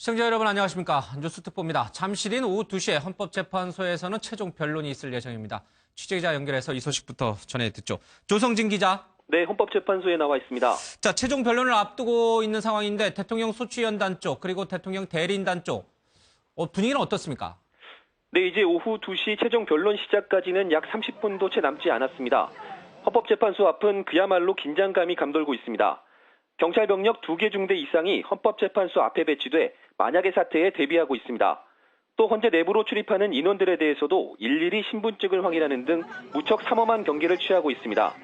시청자 여러분 안녕하십니까. 뉴스특보입니다. 잠실인 오후 2시에 헌법재판소에서는 최종 변론이 있을 예정입니다. 취재기자 연결해서 이 소식부터 전해 듣죠. 조성진 기자. 네, 헌법재판소에 나와 있습니다. 자, 최종 변론을 앞두고 있는 상황인데 대통령 소추위원단 쪽 그리고 대통령 대리인단 쪽 분위기는 어떻습니까? 네, 이제 오후 2시 최종 변론 시작까지는 약 30분도 채 남지 않았습니다. 헌법재판소 앞은 그야말로 긴장감이 감돌고 있습니다. 경찰 병력 2개 중대 이상이 헌법재판소 앞에 배치돼 만약의 사태에 대비하고 있습니다. 또 헌재 내부로 출입하는 인원들에 대해서도 일일이 신분증을 확인하는 등 무척 삼엄한 경계를 취하고 있습니다.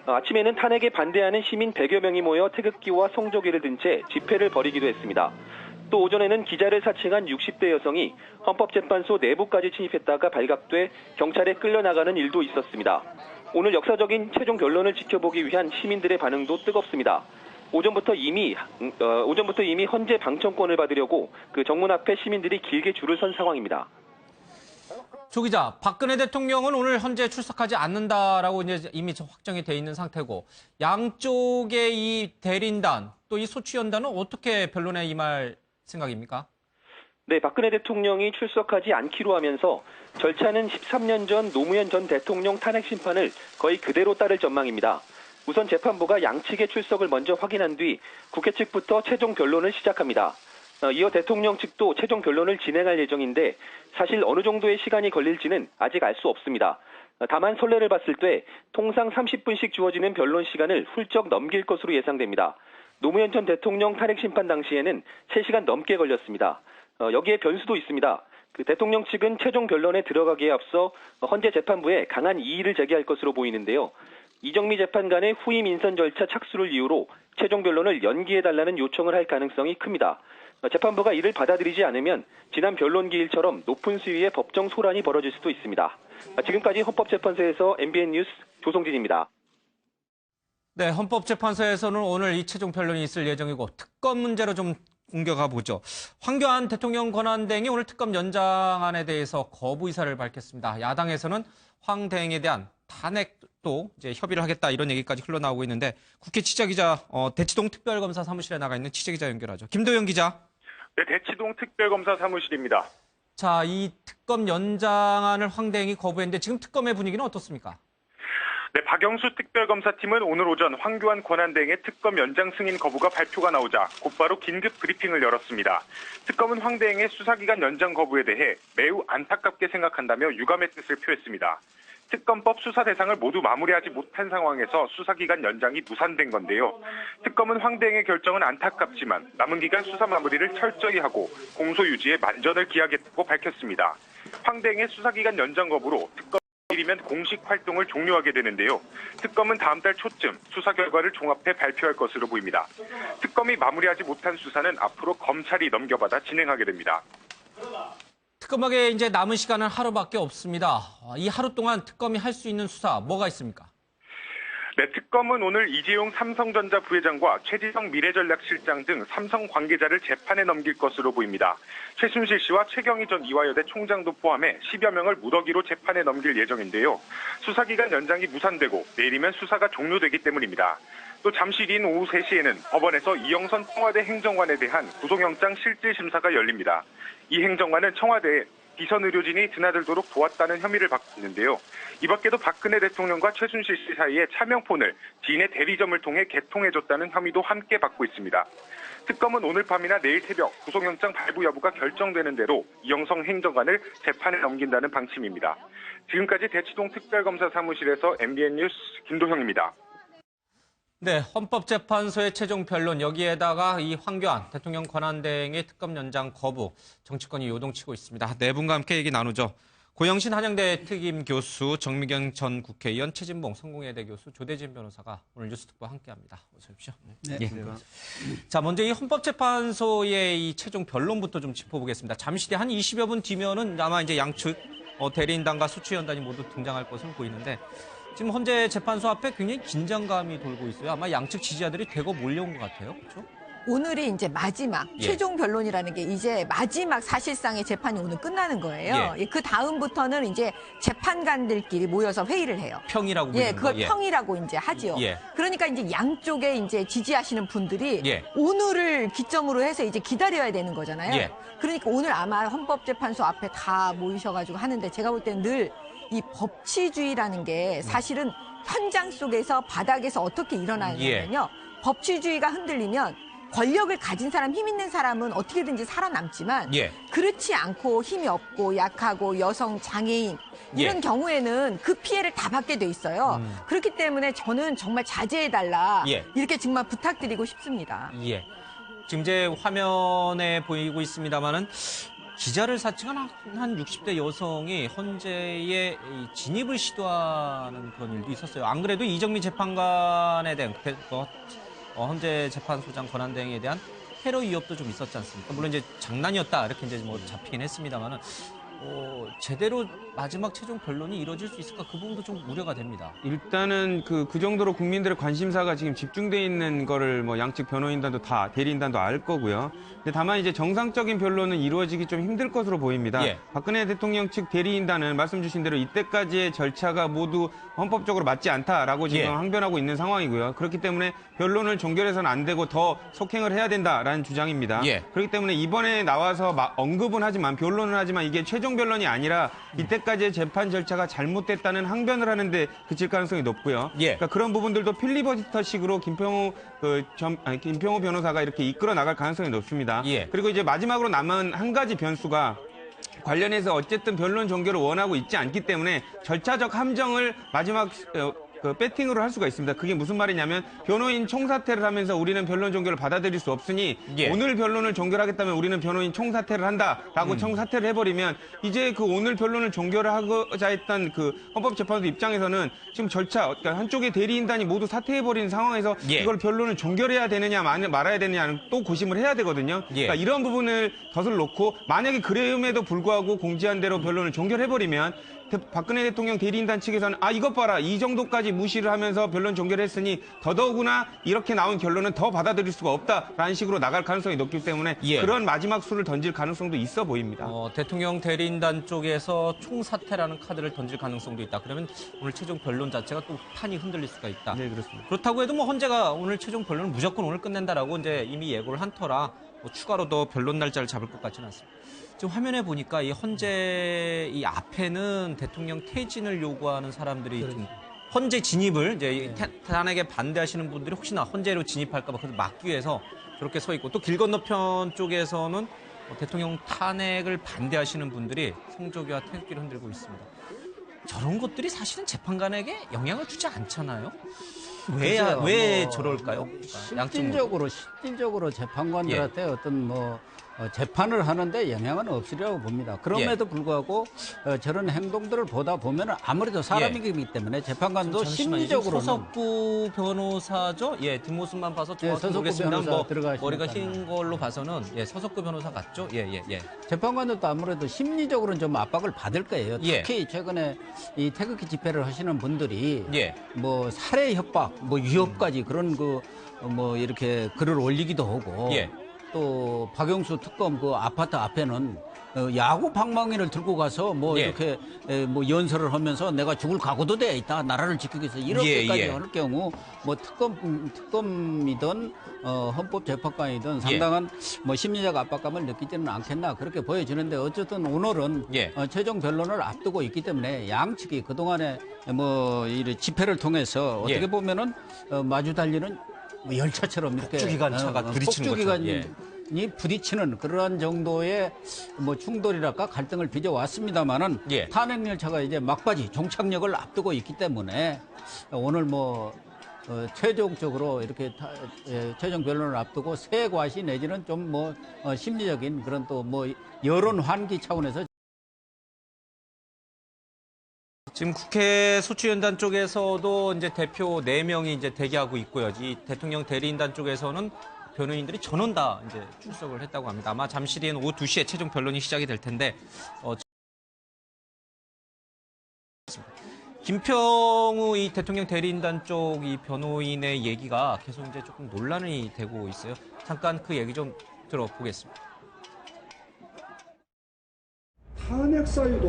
아침에는 탄핵에 반대하는 시민 100여 명이 모여 태극기와 성조기를 든 채 집회를 벌이기도 했습니다. 또 오전에는 기자를 사칭한 60대 여성이 헌법재판소 내부까지 침입했다가 발각돼 경찰에 끌려나가는 일도 있었습니다. 오늘 역사적인 최종 변론을 지켜보기 위한 시민들의 반응도 뜨겁습니다. 오전부터 이미 헌재 방청권을 받으려고 그 정문 앞에 시민들이 길게 줄을 선 상황입니다. 조 기자, 박근혜 대통령은 오늘 헌재에 출석하지 않는다라고 이제 이미 확정이 돼 있는 상태고 양쪽의 이 대리인단 또 이 소추위원단은 어떻게 변론에 임할 생각입니까? 네, 박근혜 대통령이 출석하지 않기로 하면서 절차는 13년 전 노무현 전 대통령 탄핵 심판을 거의 그대로 따를 전망입니다. 우선 재판부가 양측의 출석을 먼저 확인한 뒤 국회 측부터 최종 변론을 시작합니다. 이어 대통령 측도 최종 변론을 진행할 예정인데 사실 어느 정도의 시간이 걸릴지는 아직 알 수 없습니다. 다만 선례를 봤을 때 통상 30분씩 주어지는 변론 시간을 훌쩍 넘길 것으로 예상됩니다. 노무현 전 대통령 탄핵 심판 당시에는 3시간 넘게 걸렸습니다. 여기에 변수도 있습니다. 그 대통령 측은 최종 변론에 들어가기에 앞서 헌재 재판부에 강한 이의를 제기할 것으로 보이는데요. 이정미 재판관의 후임 인선 절차 착수를 이유로 최종 변론을 연기해달라는 요청을 할 가능성이 큽니다. 재판부가 이를 받아들이지 않으면 지난 변론 기일처럼 높은 수위의 법정 소란이 벌어질 수도 있습니다. 지금까지 헌법재판소에서 MBN 뉴스 조성진입니다. 네, 헌법재판소에서는 오늘 이 최종 변론이 있을 예정이고 특검 문제로 좀 옮겨가 보죠. 황교안 대통령 권한대행이 오늘 특검 연장안에 대해서 거부 의사를 밝혔습니다. 야당에서는 황 대행에 대한 탄핵도 이제 협의를 하겠다 이런 얘기까지 흘러나오고 있는데 국회 취재기자 대치동 특별검사 사무실에 나가 있는 취재기자 연결하죠. 김도영 기자. 네, 대치동 특별검사 사무실입니다. 자, 이 특검 연장안을 황 대행이 거부했는데 지금 특검의 분위기는 어떻습니까? 네, 박영수 특별검사팀은 오늘 오전 황교안 권한대행의 특검 연장 승인 거부가 발표가 나오자 곧바로 긴급 브리핑을 열었습니다. 특검은 황 대행의 수사기간 연장 거부에 대해 매우 안타깝게 생각한다며 유감의 뜻을 표했습니다. 특검법 수사 대상을 모두 마무리하지 못한 상황에서 수사기간 연장이 무산된 건데요. 특검은 황 대행의 결정은 안타깝지만 남은 기간 수사 마무리를 철저히 하고 공소 유지에 만전을 기하겠다고 밝혔습니다. 황 대행의 수사기간 연장 거부로 특검 일이면 공식 활동을 종료하게 되는데요. 특검은 다음 달 초쯤 수사 결과를 종합해 발표할 것으로 보입니다. 특검이 마무리하지 못한 수사는 앞으로 검찰이 넘겨받아 진행하게 됩니다. 특검에게 이제 남은 시간은 하루밖에 없습니다. 이 하루 동안 특검이 할 수 있는 수사 뭐가 있습니까? 네, 특검은 오늘 이재용 삼성전자 부회장과 최지성 미래전략실장 등 삼성 관계자를 재판에 넘길 것으로 보입니다. 최순실 씨와 최경희 전 이화여대 총장도 포함해 10여 명을 무더기로 재판에 넘길 예정인데요. 수사기간 연장이 무산되고 내일이면 수사가 종료되기 때문입니다. 또 잠시 뒤인 오후 3시에는 법원에서 이영선 청와대 행정관에 대한 구속영장 실질심사가 열립니다. 이 행정관은 청와대에 비선 의료진이 드나들도록 도왔다는 혐의를 받고 있는데요. 이 밖에도 박근혜 대통령과 최순실 씨 사이에 차명폰을 지인의 대리점을 통해 개통해줬다는 혐의도 함께 받고 있습니다. 특검은 오늘 밤이나 내일 새벽 구속영장 발부 여부가 결정되는 대로 이영선 행정관을 재판에 넘긴다는 방침입니다. 지금까지 대치동 특별검사 사무실에서 MBN 뉴스 김도형입니다. 네, 헌법재판소의 최종 변론 여기에다가 이 황교안 대통령 권한대행의 특검 연장 거부 정치권이 요동치고 있습니다. 네 분과 함께 얘기 나누죠. 고영신 한양대 특임 교수, 정미경 전 국회의원, 최진봉 성공회대 교수, 조대진 변호사가 오늘 뉴스특보와 함께합니다. 어서 오십시오. 네. 예. 자, 먼저 이 헌법재판소의 이 최종 변론부터 좀 짚어보겠습니다. 잠시 뒤 한 20여 분 뒤면은 아마 이제 양측 대리인단과 소추위원단이 모두 등장할 것으로 보이는데. 지금 헌재 재판소 앞에 굉장히 긴장감이 돌고 있어요. 아마 양측 지지자들이 대거 몰려온 것 같아요. 그렇죠? 오늘이 이제 마지막 예. 최종 변론이라는 게 이제 마지막 사실상의 재판이 오늘 끝나는 거예요. 그 다음부터는 이제 재판관들끼리 모여서 회의를 해요. 평이라고 예, 부르는 그걸 거. 예. 평이라고 이제 하지요. 예. 그러니까 이제 양쪽에 이제 지지하시는 분들이 예. 오늘을 기점으로 해서 이제 기다려야 되는 거잖아요. 예. 그러니까 오늘 아마 헌법재판소 앞에 다 모이셔가지고 하는데 제가 볼 때는 늘 이 법치주의라는 게 사실은 현장 속에서 바닥에서 어떻게 일어나냐면요. 법치주의가 흔들리면 권력을 가진 사람, 힘 있는 사람은 어떻게든지 살아남지만 예. 그렇지 않고 힘이 없고 약하고 여성, 장애인 이런 예. 경우에는 그 피해를 다 받게 돼 있어요. 그렇기 때문에 저는 정말 자제해달라 예. 이렇게 정말 부탁드리고 싶습니다. 예. 지금 이제 화면에 보이고 있습니다만은 기자를 사칭한 한 60대 여성이 헌재에 이 진입을 시도하는 그런 일도 있었어요. 안 그래도 이정미 재판관에 대한 헌재 재판소장 권한대행에 대한 테러 위협도 좀 있었지 않습니까? 물론 이제 장난이었다 이렇게 이제 뭐 잡히긴 했습니다만은 제대로 마지막 최종 변론이 이루어질 수 있을까 그 부분도 좀 우려가 됩니다. 일단은 그 정도로 국민들의 관심사가 지금 집중돼 있는 거를 뭐 양측 변호인단도 다 대리인단도 알 거고요. 근데 다만 이제 정상적인 변론은 이루어지기 좀 힘들 것으로 보입니다. 예. 박근혜 대통령 측 대리인단은 말씀 주신 대로 이때까지의 절차가 모두 헌법적으로 맞지 않다라고 지금 예. 항변하고 있는 상황이고요. 그렇기 때문에 변론을 종결해서는 안 되고 더 속행을 해야 된다라는 주장입니다. 예. 그렇기 때문에 이번에 나와서 언급은 하지만 변론은 하지만 이게 최종 변론이 아니라 이때까지의 재판 절차가 잘못됐다는 항변을 하는데 그칠 가능성이 높고요. 예. 그러니까 그런 부분들도 필리버스터식으로 김평호 변호사가 이렇게 이끌어 나갈 가능성이 높습니다. 예. 그리고 이제 마지막으로 남은 한 가지 변수가 관련해서 어쨌든 변론 종결을 원하고 있지 않기 때문에 절차적 함정을 마지막 배팅으로 할 수가 있습니다. 그게 무슨 말이냐면 변호인 총사퇴를 하면서 우리는 변론 종결을 받아들일 수 없으니 예. 오늘 변론을 종결하겠다면 우리는 변호인 총사퇴를 한다라고 총사퇴를 해버리면 이제 그 오늘 변론을 종결을 하고자 했던 그 헌법재판소 입장에서는 지금 절차 그러니까 한쪽의 대리인단이 모두 사퇴해버린 상황에서 예. 이걸 변론을 종결해야 되느냐 말아야 되느냐는 또 고심을 해야 되거든요. 예. 그러니까 이런 부분을 덫을 놓고 만약에 그럼에도 불구하고 공지한 대로 변론을 종결해버리면 박근혜 대통령 대리인단 측에서는 이것 봐라 이 정도까지 무시를 하면서 변론 종결했으니 더더구나 이렇게 나온 결론은 더 받아들일 수가 없다라는 식으로 나갈 가능성이 높기 때문에 예. 그런 마지막 수를 던질 가능성도 있어 보입니다. 대통령 대리인단 쪽에서 총사퇴라는 카드를 던질 가능성도 있다. 그러면 오늘 최종 변론 자체가 또 판이 흔들릴 수가 있다. 네, 그렇습니다. 그렇다고 해도 뭐 헌재가 오늘 최종 변론을 무조건 오늘 끝낸다라고 이제 이미 예고를 한 터라 뭐 추가로 더 변론 날짜를 잡을 것 같지는 않습니다. 지금 화면에 보니까 이 헌재 이 앞에는 대통령 퇴진을 요구하는 사람들이 좀 헌재 진입을 이제 탄핵에 반대하시는 분들이 혹시나 헌재로 진입할까봐 그래서 막기 위해서 저렇게 서 있고 또 길 건너편 쪽에서는 대통령 탄핵을 반대하시는 분들이 성조기와 태극기를 흔들고 있습니다. 저런 것들이 사실은 재판관에게 영향을 주지 않잖아요. 왜 저럴까요? 실질적으로 재판관들한테 어떤 재판을 하는데 영향은 없으리라고 봅니다. 그럼에도 불구하고 저런 행동들을 보다 보면 아무래도 사람이기 때문에 재판관도 심리적으로는 서석구 변호사죠? 예, 뒷모습만 봐서 정확히 서석구 모르겠습니다. 변호사 들어가시니까. 머리가 흰 걸로 봐서는 서석구 변호사 같죠? 예. 재판관들도 아무래도 심리적으로는 좀 압박을 받을 거예요. 예. 특히 최근에 이 태극기 집회를 하시는 분들이 예. 뭐 살해 협박, 뭐 위협까지 그런 이렇게 글을 올리기도 하고 예. 또 박영수 특검 그 아파트 앞에는 야구 방망이를 들고 가서 예. 이렇게 연설을 하면서 내가 죽을 각오도 돼 있다 나라를 지키기 위해서 이렇게까지 예. 할 경우 특검이든 헌법재판관이든 상당한 심리적 압박감을 느끼지는 않겠나 그렇게 보여지는데 어쨌든 오늘은 예. 최종 변론을 앞두고 있기 때문에 양측이 그동안에 이 집회를 통해서 어떻게 예. 보면은 마주 달리는 열차처럼 이렇게 폭주기관차가 부딪히는 것처럼, 폭주기관이 부딪히는 그러한 정도의 충돌이랄까 갈등을 빚어왔습니다만은 예. 탄핵 열차가 이제 막바지 종착역을 앞두고 있기 때문에 오늘 최종적으로 이렇게 최종 변론을 앞두고 새 과시 내지는 좀 심리적인 그런 또 여론 환기 차원에서. 지금 국회 소추위원단 쪽에서도 이제 대표 4명이 이제 대기하고 있고요. 이 대통령 대리인단 쪽에서는 변호인들이 전원 다 이제 출석을 했다고 합니다. 아마 잠시 뒤엔 오후 2시에 최종 변론이 시작이 될 텐데, 김평우 이 대통령 대리인단 쪽 이 변호인의 얘기가 계속 이제 조금 논란이 되고 있어요. 잠깐 그 얘기 좀 들어보겠습니다. 탄핵 사유도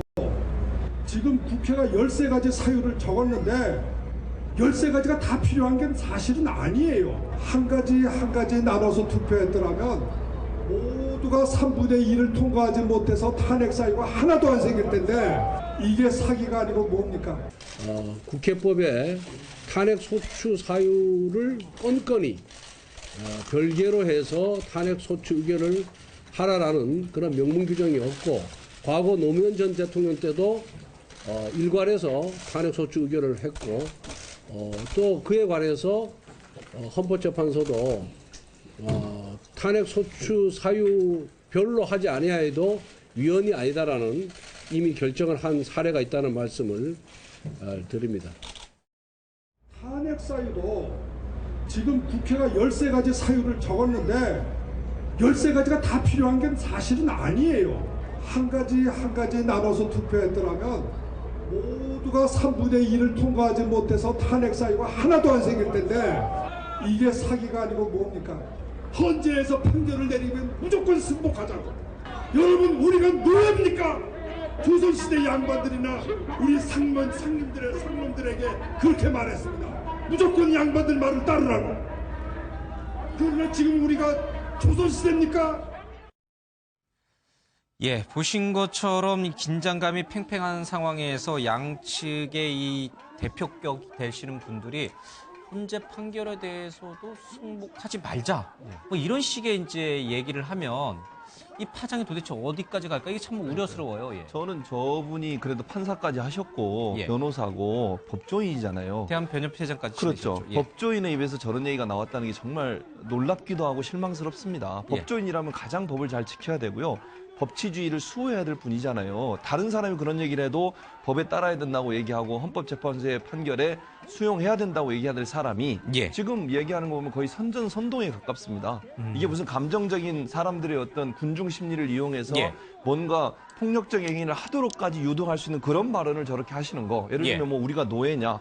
지금 국회가 13가지 사유를 적었는데 13가지가 다 필요한 게 사실은 아니에요. 한 가지 나눠서 투표했더라면 모두가 3분의 2를 통과하지 못해서 탄핵 사유가 하나도 안 생길 텐데 이게 사기가 아니고 뭡니까? 국회법에 탄핵 소추 사유를 건건히 별개로 해서 탄핵 소추 의결을 하라라는 그런 명문 규정이 없고 과거 노무현 전 대통령 때도 일괄해서 탄핵 소추 의결을 했고 또 그에 관해서 헌법재판소도 탄핵 소추 사유 별로 하지 아니하여도 위헌이 아니다라는 이미 결정을 한 사례가 있다는 말씀을 드립니다. 탄핵 사유도 지금 국회가 13가지 사유를 적었는데 13가지가 다 필요한 게 사실은 아니에요. 한 가지 나눠서 투표했더라면 모두가 3분의 2를 통과하지 못해서 탄핵 사유가 하나도 안 생길 텐데 이게 사기가 아니고 뭡니까? 헌재에서 판결을 내리면 무조건 승복하자고. 여러분 우리가 노예입니까? 조선시대 양반들이나 우리 상놈들에게 그렇게 말했습니다. 무조건 양반들 말을 따르라고. 그러나 지금 우리가 조선시대입니까? 예, 보신 것처럼 이 긴장감이 팽팽한 상황에서 양측의 이 대표격이 되시는 분들이 헌재 판결에 대해서도 승복하지 말자. 뭐 이런 식의 이제 얘기를 하면 이 파장이 도대체 어디까지 갈까? 이게 참 우려스러워요. 예. 저는 저분이 그래도 판사까지 하셨고 예. 변호사고 법조인이잖아요. 대한변협회장까지 그렇죠. 지내셨죠. 예. 법조인의 입에서 저런 얘기가 나왔다는 게 정말 놀랍기도 하고 실망스럽습니다. 예. 법조인이라면 가장 법을 잘 지켜야 되고요. 법치주의를 수호해야 될 분이잖아요. 다른 사람이 그런 얘기를 해도 법에 따라야 된다고 얘기하고 헌법재판소의 판결에 수용해야 된다고 얘기해야 될 사람이 예. 지금 얘기하는 거 보면 거의 선전선동에 가깝습니다. 이게 무슨 감정적인 사람들의 어떤 군중 심리를 이용해서 예. 뭔가 폭력적 행위를 하도록까지 유도할 수 있는 그런 발언을 저렇게 하시는 거. 예를 들면 뭐 우리가 노예냐.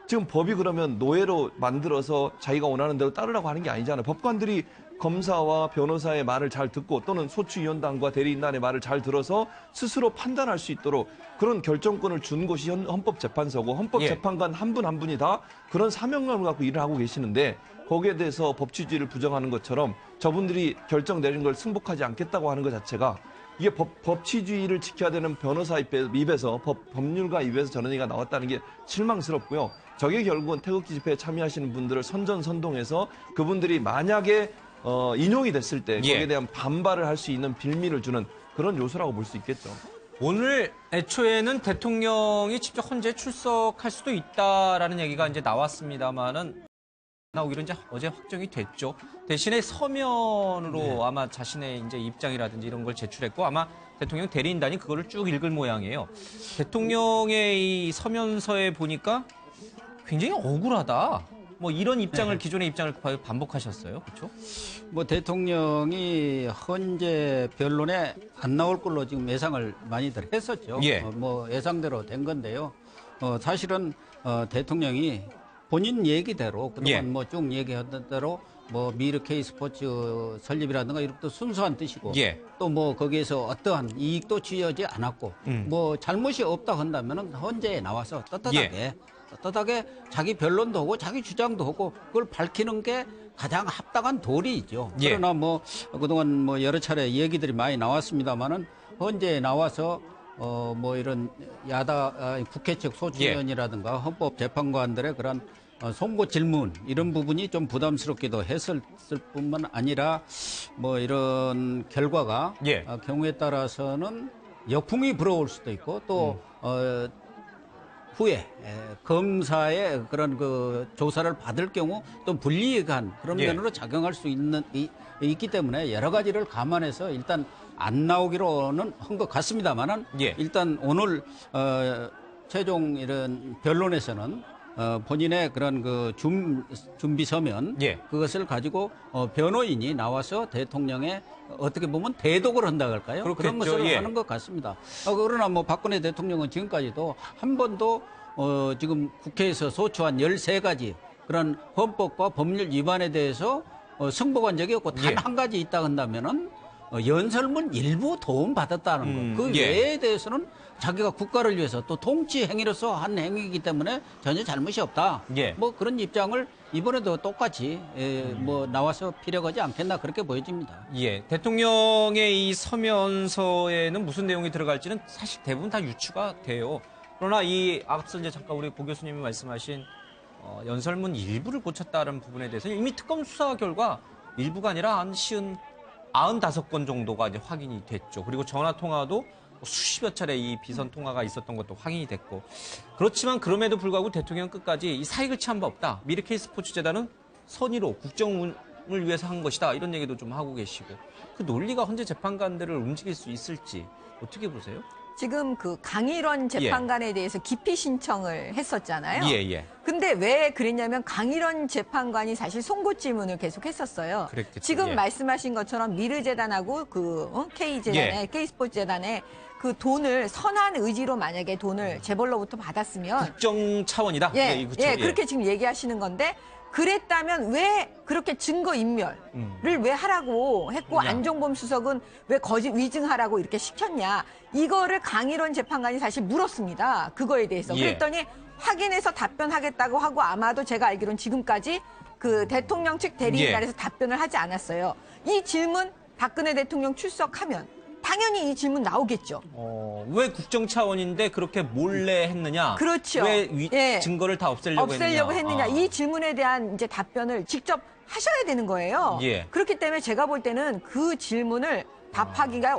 지금 법이 그러면 노예로 만들어서 자기가 원하는 대로 따르라고 하는 게 아니잖아요. 법관들이 검사와 변호사의 말을 잘 듣고 또는 소추위원단과 대리인단의 말을 잘 들어서 스스로 판단할 수 있도록 그런 결정권을 준 곳이 헌법재판소고 헌법재판관 한 분 한 분이 다 그런 사명감을 갖고 일을 하고 계시는데 거기에 대해서 법치주의를 부정하는 것처럼 저분들이 결정 내린 걸 승복하지 않겠다고 하는 것 자체가 이게 법치주의를 지켜야 되는 변호사 입에서 법률가 입에서 저런 얘기가 나왔다는 게 실망스럽고요. 저게 결국은 태극기 집회에 참여하시는 분들을 선전선동해서 그분들이 만약에 인용이 됐을 때 거기에 대한 반발을 할 수 있는 빌미를 주는 그런 요소라고 볼 수 있겠죠. 오늘 애초에는 대통령이 직접 헌재에 출석할 수도 있다라는 얘기가 이제 나왔습니다만은 나오기로 이제 어제 확정이 됐죠. 대신에 서면으로 아마 자신의 이제 입장이라든지 이런 걸 제출했고 아마 대통령 대리인단이 그거를 쭉 읽을 모양이에요. 대통령의 이 서면서에 보니까 굉장히 억울하다. 뭐 이런 입장을 기존의 입장을 반복하셨어요, 그렇죠? 뭐 대통령이 헌재 변론에 안 나올 걸로 지금 예상을 많이들 했었죠. 예. 뭐 예상대로 된 건데요. 사실은 대통령이 본인 얘기대로 그동안 뭐 쭉 얘기했던 대로 뭐 미르 K 스포츠 설립이라든가 이런 것도 순수한 뜻이고 또 뭐 거기에서 어떠한 이익도 취하지 않았고 뭐 잘못이 없다 한다면은 헌재에 나와서 떳떳하게 자기 변론도 하고 자기 주장도 하고 그걸 밝히는 게 가장 합당한 도리이죠. 그러나 뭐 그동안 뭐 여러 차례 얘기들이 많이 나왔습니다만은 헌재에 나와서 뭐 이런 국회 측 소추위원이라든가 헌법재판관들의 그런 송고 질문 이런 부분이 좀 부담스럽기도 했을 뿐만 아니라 뭐 이런 결과가 경우에 따라서는 역풍이 불어올 수도 있고 또 후에 검사의 그런 그 조사를 받을 경우 또 불리한 그런 면으로 작용할 수 있기 때문에 여러 가지를 감안해서 일단 안 나오기로는 한 것 같습니다만은 일단 오늘 최종 이런 변론에서는 본인의 그런 그 준비 서면 그것을 가지고 변호인이 나와서 대통령의 어떻게 보면 대독을 한다고 할까요? 그렇겠죠. 그런 것을 하는 것 같습니다. 그러나 뭐 박근혜 대통령은 지금까지도 한 번도 지금 국회에서 소추한 13가지 그런 헌법과 법률 위반에 대해서 승복한 적이 없고 단 한 가지 있다 한다면은 연설문 일부 도움 받았다는 거. 그 외에 대해서는 자기가 국가를 위해서 또 통치 행위로서 한 행위이기 때문에 전혀 잘못이 없다. 뭐 그런 입장을 이번에도 똑같이 뭐 나와서 피력하지 않겠나 그렇게 보여집니다. 예, 대통령의 이 서면서에는 무슨 내용이 들어갈지는 사실 대부분 다 유추가 돼요. 그러나 이 앞서 이제 잠깐 우리 고 교수님이 말씀하신 연설문 일부를 고쳤다는 부분에 대해서 이미 특검 수사 결과 일부가 아니라 한 95건 정도가 이제 확인이 됐죠. 그리고 전화 통화도 수십여 차례 이 비선 통화가 있었던 것도 확인이 됐고. 그렇지만 그럼에도 불구하고 대통령은 끝까지 이 사익을 취한 바 없다. 미르케이 스포츠재단은 선의로 국정을 위해서 한 것이다. 이런 얘기도 좀 하고 계시고. 그 논리가 헌재 재판관들을 움직일 수 있을지 어떻게 보세요? 지금 그 강일원 재판관에 대해서 기피 신청을 했었잖아요. 예. 근데 왜 그랬냐면 강일원 재판관이 사실 송곳 질문을 계속 했었어요. 그랬겠죠. 지금 말씀하신 것처럼 미르재단하고 K재단에 K스포츠재단에 그 돈을 선한 의지로 만약에 돈을 재벌로부터 받았으면 국정 차원이다. 그렇게 지금 얘기하시는 건데 그랬다면 왜 그렇게 증거인멸을 왜 하라고 했고 안종범 수석은 왜 거짓 위증하라고 이렇게 시켰냐. 이거를 강일원 재판관이 사실 물었습니다. 그거에 대해서. 그랬더니 확인해서 답변하겠다고 하고 아마도 제가 알기로는 지금까지 그 대통령 측 대리인단에서 답변을 하지 않았어요. 이 질문 박근혜 대통령 출석하면 당연히 이 질문 나오겠죠. 왜 국정 차원인데 그렇게 몰래 했느냐? 그렇죠. 왜 증거를 다 없애려고 했느냐? 이 질문에 대한 이제 답변을 직접 하셔야 되는 거예요. 그렇기 때문에 제가 볼 때는 그 질문을 답하기가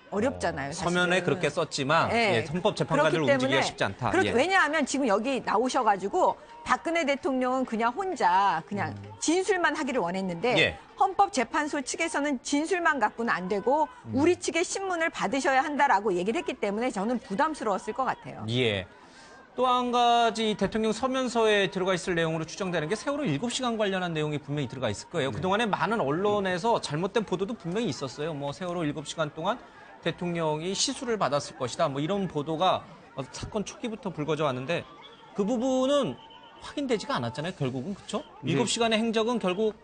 어렵잖아요. 사실은. 서면에 그렇게 썼지만 헌법재판관을 움직이기가 쉽지 않다. 왜냐하면 지금 여기 나오셔가지고 박근혜 대통령은 그냥 혼자 그냥 진술만 하기를 원했는데 헌법재판소 측에서는 진술만 갖고는 안 되고 우리 측의 신문을 받으셔야 한다라고 얘기를 했기 때문에 저는 부담스러웠을 것 같아요. 또 한 가지 대통령 서면서에 들어가 있을 내용으로 추정되는 게 세월호 7시간 관련한 내용이 분명히 들어가 있을 거예요. 그동안에 많은 언론에서 잘못된 보도도 분명히 있었어요. 뭐 세월호 7시간 동안 대통령이 시술을 받았을 것이다. 뭐 이런 보도가 사건 초기부터 불거져 왔는데 그 부분은 확인되지가 않았잖아요. 결국은. 그렇죠? 7시간의 행적은 결국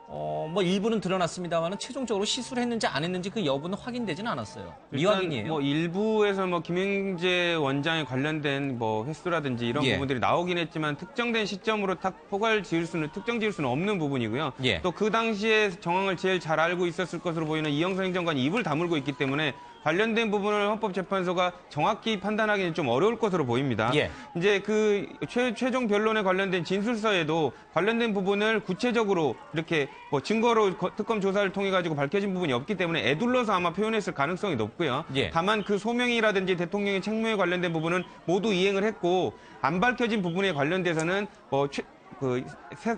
뭐 일부는 드러났습니다만 최종적으로 시술을 했는지 안 했는지 그 여부는 확인되지는 않았어요. 미확인이에요. 뭐 일부에서 뭐 김영재 원장에 관련된 뭐 횟수라든지 이런 부분들이 나오긴 했지만 특정된 시점으로 딱 특정 지을 수는 없는 부분이고요. 또 그 당시에 정황을 제일 잘 알고 있었을 것으로 보이는 이영선 행정관이 입을 다물고 있기 때문에 관련된 부분을 헌법재판소가 정확히 판단하기는 좀 어려울 것으로 보입니다. 이제 그 최종 변론에 관련된 진술서에도 관련된 부분을 구체적으로 이렇게 뭐 증거로 특검 조사를 통해 가지고 밝혀진 부분이 없기 때문에 애둘러서 아마 표현했을 가능성이 높고요. 다만 그 소명이라든지 대통령의 책무에 관련된 부분은 모두 이행을 했고 안 밝혀진 부분에 관련돼서는 뭐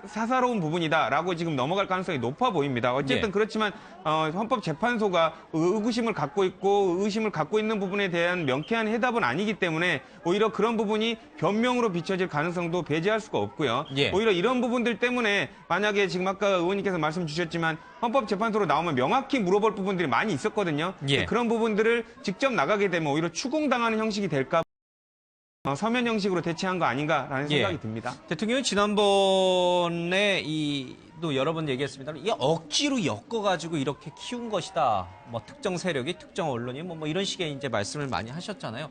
사사로운 부분이다라고 지금 넘어갈 가능성이 높아 보입니다. 어쨌든 그렇지만 헌법재판소가 의구심을 갖고 있고 의심을 갖고 있는 부분에 대한 명쾌한 해답은 아니기 때문에 오히려 그런 부분이 변명으로 비춰질 가능성도 배제할 수가 없고요. 오히려 이런 부분들 때문에 만약에 지금 아까 의원님께서 말씀 주셨지만 헌법재판소로 나오면 명확히 물어볼 부분들이 많이 있었거든요. 그런 부분들을 직접 나가게 되면 오히려 추궁당하는 형식이 될까 서면 형식으로 대체한 거 아닌가라는 생각이 듭니다. 대통령이 지난번에 또 여러 번 얘기했습니다만 이게 억지로 엮어가지고 이렇게 키운 것이다. 뭐 특정 세력이 특정 언론이 뭐 이런 식의 이제 말씀을 많이 하셨잖아요.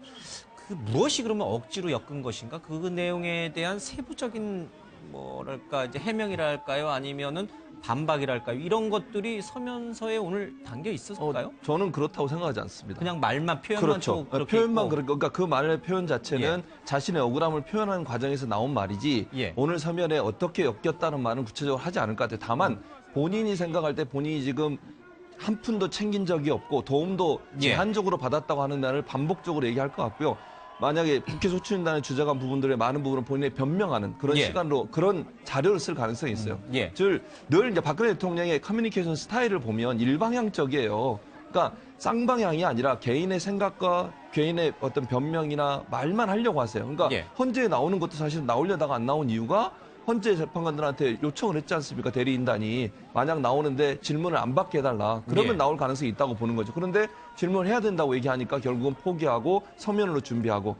그 무엇이 그러면 억지로 엮은 것인가? 그 내용에 대한 세부적인 뭐랄까 이제 해명이랄까요? 아니면은 반박이랄까요? 이런 것들이 서면서에 오늘 담겨 있었을까요? 저는 그렇다고 생각하지 않습니다. 그냥 말만 표현만 그렇죠. 그렇게 표현만 있고. 그러니까 그 말의 표현 자체는 자신의 억울함을 표현하는 과정에서 나온 말이지 오늘 서면에 어떻게 엮였다는 말은 구체적으로 하지 않을 것 같아요. 다만 본인이 생각할 때 본인이 지금 한 푼도 챙긴 적이 없고 도움도 제한적으로 받았다고 하는 날을 반복적으로 얘기할 것 같고요. 만약에 국회 소추인단에 주장한 부분들의 많은 부분은 본인이 변명하는 그런 시간으로 그런 자료를 쓸 가능성이 있어요. 즉 늘 이제 박근혜 대통령의 커뮤니케이션 스타일을 보면 일방향적이에요. 그러니까 쌍방향이 아니라 개인의 생각과 개인의 어떤 변명이나 말만 하려고 하세요. 그러니까 헌재에 나오는 것도 사실 나오려다가 안 나온 이유가 헌재 재판관들한테 요청을 했지 않습니까? 대리인단이 만약 나오는데 질문을 안 받게 해달라. 그러면 나올 가능성이 있다고 보는 거죠. 그런데 질문을 해야 된다고 얘기하니까 결국은 포기하고 서면으로 준비하고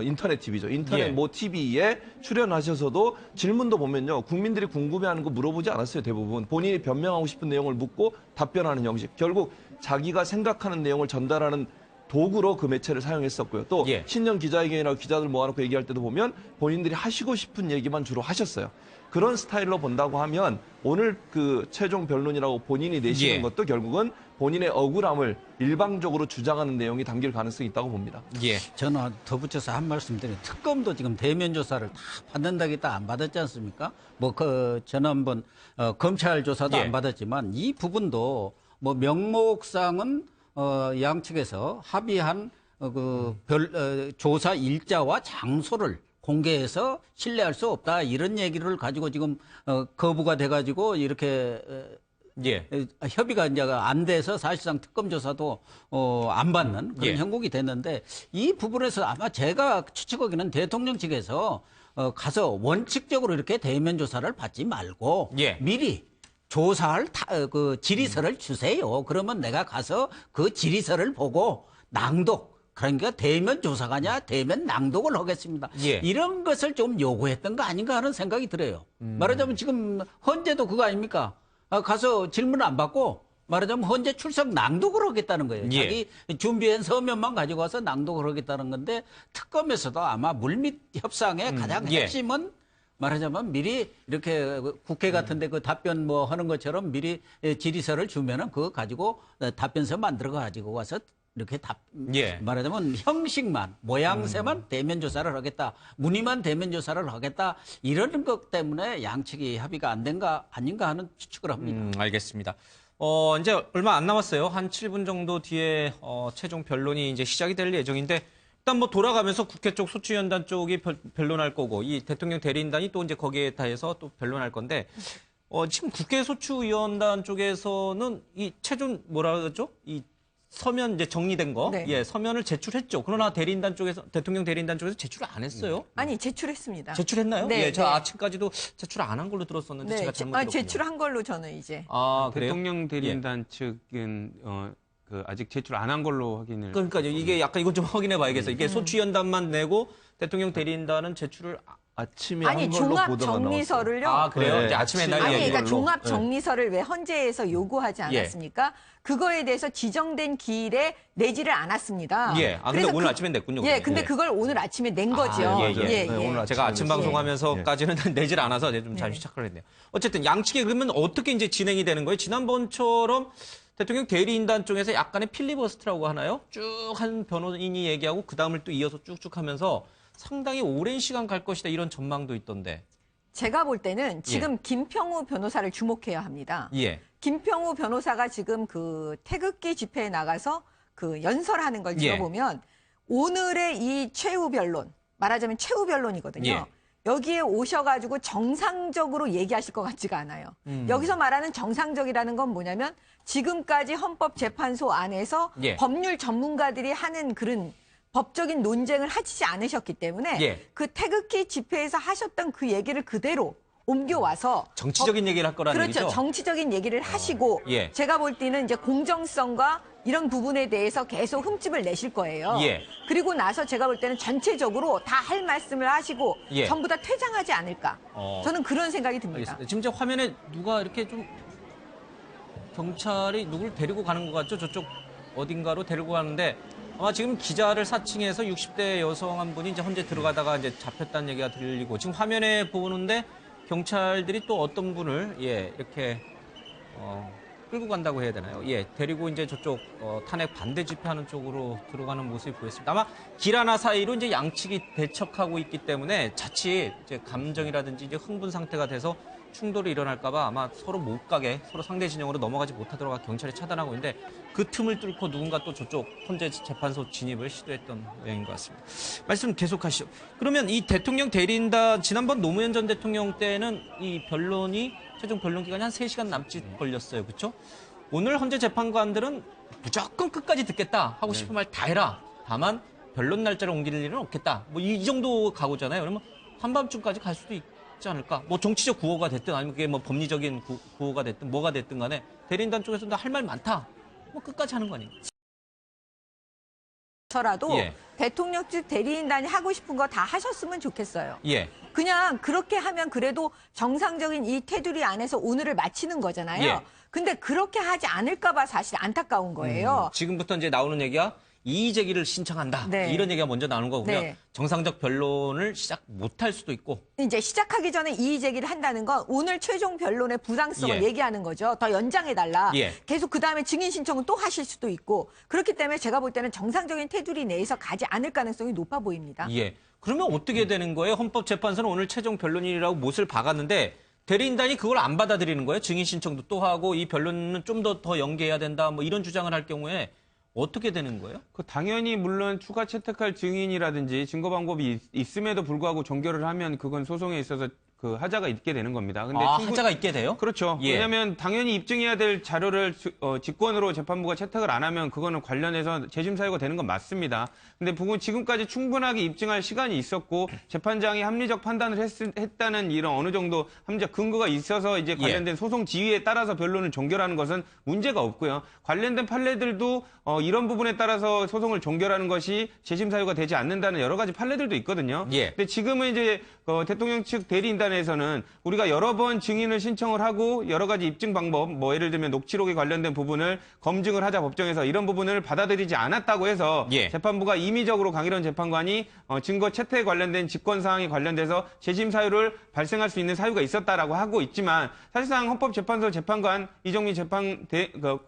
인터넷 TV죠. 인터넷 예. 모 TV에 출연하셔서도 질문도 보면요. 국민들이 궁금해하는 거 물어보지 않았어요. 대부분. 본인이 변명하고 싶은 내용을 묻고 답변하는 형식. 결국 자기가 생각하는 내용을 전달하는 도구로 그 매체를 사용했었고요. 또 예. 신년 기자회견이나 기자들 모아놓고 얘기할 때도 보면 본인들이 하시고 싶은 얘기만 주로 하셨어요. 그런 스타일로 본다고 하면 오늘 그 최종 변론이라고 본인이 내시는 예. 것도 결국은 본인의 억울함을 일방적으로 주장하는 내용이 담길 가능성이 있다고 봅니다. 예. 저는 덧붙여서 한 말씀 드리면 특검도 지금 대면 조사를 다 받는다겠다 안 받았지 않습니까? 뭐 그 지난번 검찰 조사도 예. 안 받았지만 이 부분도 뭐 명목상은 양측에서 합의한 조사 일자와 장소를 공개해서 신뢰할 수 없다 이런 얘기를 가지고 지금 거부가 돼가지고 이렇게 예. 협의가 이제 안 돼서 사실상 특검 조사도 안 받는 그런 예. 형국이 됐는데 이 부분에서 아마 제가 추측하기는 대통령 측에서 가서 원칙적으로 이렇게 대면 조사를 받지 말고 예. 미리 조사할 그 질의서를 주세요. 그러면 내가 가서 그 질의서를 보고 낭독 그러니까 대면 조사가냐 대면 낭독을 하겠습니다. 예. 이런 것을 좀 요구했던 거 아닌가 하는 생각이 들어요. 말하자면 지금 헌재도 그거 아닙니까? 가서 질문 안 받고 말하자면 헌재 출석 낭독을 하겠다는 거예요. 예. 자기 준비한 서면만 가지고 와서 낭독을 하겠다는 건데 특검에서도 아마 물밑 협상의 가장 예. 핵심은 말하자면 미리 이렇게 국회 같은데 그 답변 뭐 하는 것처럼 미리 질의서를 주면은 그거 가지고 답변서 만들어 가지고 와서 이렇게 예. 말하자면 형식만 모양새만 대면 조사를 하겠다 문의만 대면 조사를 하겠다 이런 것 때문에 양측이 합의가 안 된가 아닌가 하는 추측을 합니다. 알겠습니다. 이제 얼마 안 남았어요. 한 7분 정도 뒤에 최종 변론이 이제 시작이 될 예정인데 일단 뭐 돌아가면서 국회 쪽 소추위원단 쪽이 변론할 거고 이 대통령 대리인단이 또 이제 거기에 대해서 또 변론할 건데 지금 국회 소추위원단 쪽에서는 이 최종 뭐라 그러죠? 이 서면 이제 정리된 거, 네. 예, 서면을 제출했죠. 그러나 대리인단 쪽에서 대통령 대리인단 쪽에서 제출을 안 했어요. 아니 제출했습니다. 제출했나요? 네, 예, 저 네. 아침까지도 제출 안 한 걸로 들었었는데 제가 잘못 들었군요. 제출한 걸로 저는 이제. 아, 그래요? 대통령 대리인단 측은 아직 제출 안 한 걸로 확인을. 그러니까요. 이게 약간 이건 좀 확인해 봐야겠어요. 이게 소추위원단만 내고 대통령 대리인단은 제출을 아침에 아니 한 걸로 종합 보도가 정리서를요. 아, 그래요? 네. 이제 아침에 날 아니, 얘기 그러니까 걸로. 종합 정리서를 왜 헌재에서 요구하지 예. 않았습니까? 그거에 대해서 지정된 기일에 내지를 않았습니다. 예. 아, 근데 그래서 오늘 아침에 냈군요. 예, 그러면. 근데 예. 그걸 오늘 아침에 낸 거죠. 예, 예. 네, 오늘 제가 아침 아침에 방송하면서까지는 내질 않아서 좀 잠시 착각을 했네요. 어쨌든 양측이 그러면 어떻게 이제 진행이 되는 거예요? 지난번처럼 대통령 대리인단 쪽에서 약간의 필리버스트라고 하나요? 쭉 한 변호인이 얘기하고 그 다음을 또 이어서 쭉쭉 하면서 상당히 오랜 시간 갈 것이다 이런 전망도 있던데. 제가 볼 때는 지금 김평우 변호사를 주목해야 합니다. 예. 김평우 변호사가 지금 그 태극기 집회에 나가서 그 연설하는 걸 예. 들어보면 오늘의 이 최후 변론, 말하자면 최후 변론이거든요. 예. 여기에 오셔가지고 정상적으로 얘기하실 것 같지가 않아요. 여기서 말하는 정상적이라는 건 뭐냐면 지금까지 헌법재판소 안에서 예. 법률 전문가들이 하는 그런 법적인 논쟁을 하시지 않으셨기 때문에 예. 그 태극기 집회에서 하셨던 그 얘기를 그대로 옮겨와서 정치적인 얘기를 할 거라는 그렇죠. 얘기죠? 정치적인 얘기를 하시고 예. 제가 볼 때는 이제 공정성과 이런 부분에 대해서 계속 흠집을 내실 거예요. 예. 그리고 나서 제가 볼 때는 전체적으로 다 할 말씀을 하시고 예. 전부 다 퇴장하지 않을까. 저는 그런 생각이 듭니다. 알겠습니다. 지금 제 화면에 누가 이렇게 좀 경찰이 누굴 데리고 가는 것 같죠? 저쪽 어딘가로 데리고 가는데 아마 지금 기자를 사칭해서 60대 여성 한 분이 이제 헌재 들어가다가 이제 잡혔다는 얘기가 들리고 지금 화면에 보는데 경찰들이 또 어떤 분을 이렇게 끌고 간다고 해야 되나요? 예, 데리고 이제 저쪽 탄핵 반대 집회하는 쪽으로 들어가는 모습이 보였습니다. 아마 길 하나 사이로 이제 양측이 대척하고 있기 때문에 자칫 이제 감정이라든지 이제 흥분 상태가 돼서 충돌이 일어날까봐 아마 서로 못 가게 서로 상대 진영으로 넘어가지 못하도록 경찰이 차단하고 있는데 그 틈을 뚫고 누군가 또 저쪽 헌재 재판소 진입을 시도했던 모양인 것 같습니다. 말씀 계속하시죠. 그러면 이 대통령 대리인단 지난번 노무현 전 대통령 때는 이 변론이 최종 변론 기간이 한 3시간 남짓 걸렸어요. 그렇죠? 오늘 헌재 재판관들은 무조건 끝까지 듣겠다. 하고 싶은 말 다 해라. 다만 변론 날짜를 옮길 일은 없겠다. 뭐 이 정도 각오잖아요. 그러면 한밤중까지 갈 수도 있지 않을까? 뭐 정치적 구호가 됐든 아니면 그게 뭐 법리적인 구호가 됐든 뭐가 됐든 간에 대리인단 쪽에서도 할 말 많다. 뭐 끝까지 하는 거 아닌가? 더라도 예. 대통령 측 대리인단이 하고 싶은 거 다 하셨으면 좋겠어요. 예. 그냥 그렇게 하면 그래도 정상적인 이 테두리 안에서 오늘을 마치는 거잖아요. 예. 근데 그렇게 하지 않을까 봐 사실 안타까운 거예요. 지금부터 이제 나오는 얘기가 이의 제기를 신청한다. 네. 이런 얘기가 먼저 나오는 거고요. 네. 정상적 변론을 시작 못할 수도 있고. 이제 시작하기 전에 이의 제기를 한다는 건 오늘 최종 변론의 부당성을 예. 얘기하는 거죠. 더 연장해달라. 예. 계속 그다음에 증인 신청은 또 하실 수도 있고. 그렇기 때문에 제가 볼 때는 정상적인 테두리 내에서 가지 않을 가능성이 높아 보입니다. 예. 그러면 어떻게 되는 거예요? 헌법재판소는 오늘 최종 변론이라고 못을 박았는데 대리인단이 그걸 안 받아들이는 거예요? 증인 신청도 또 하고 이 변론은 좀 더 연기해야 된다. 뭐 이런 주장을 할 경우에 어떻게 되는 거예요? 당연히 물론 추가 채택할 증인이라든지 증거 방법이 있음에도 불구하고 종결을 하면 그건 소송에 있어서 그 하자가 있게 되는 겁니다. 근데 하자가 있게 돼요? 그렇죠. 예. 왜냐하면 당연히 입증해야 될 자료를 직권으로 재판부가 채택을 안 하면 그거는 관련해서 재심 사유가 되는 건 맞습니다. 근데 지금까지 충분하게 입증할 시간이 있었고 재판장이 합리적 판단을 했다는 이런 어느 정도 합리적 근거가 있어서 이제 관련된 소송 지휘에 따라서 변론을 종결하는 것은 문제가 없고요. 관련된 판례들도 이런 부분에 따라서 소송을 종결하는 것이 재심 사유가 되지 않는다는 여러 가지 판례들도 있거든요. 예. 근데 지금은 이제 대통령 측 대리인단에서는 우리가 여러 번 증인을 신청을 하고 여러 가지 입증 방법, 뭐 예를 들면 녹취록에 관련된 부분을 검증을 하자 법정에서 이런 부분을 받아들이지 않았다고 해서 예. 재판부가 임의적으로 강일원 재판관이 증거 채택에 관련된 직권 사항에 관련돼서 재심 사유를 발생할 수 있는 사유가 있었다라고 하고 있지만 사실상 헌법재판소 재판관 이정미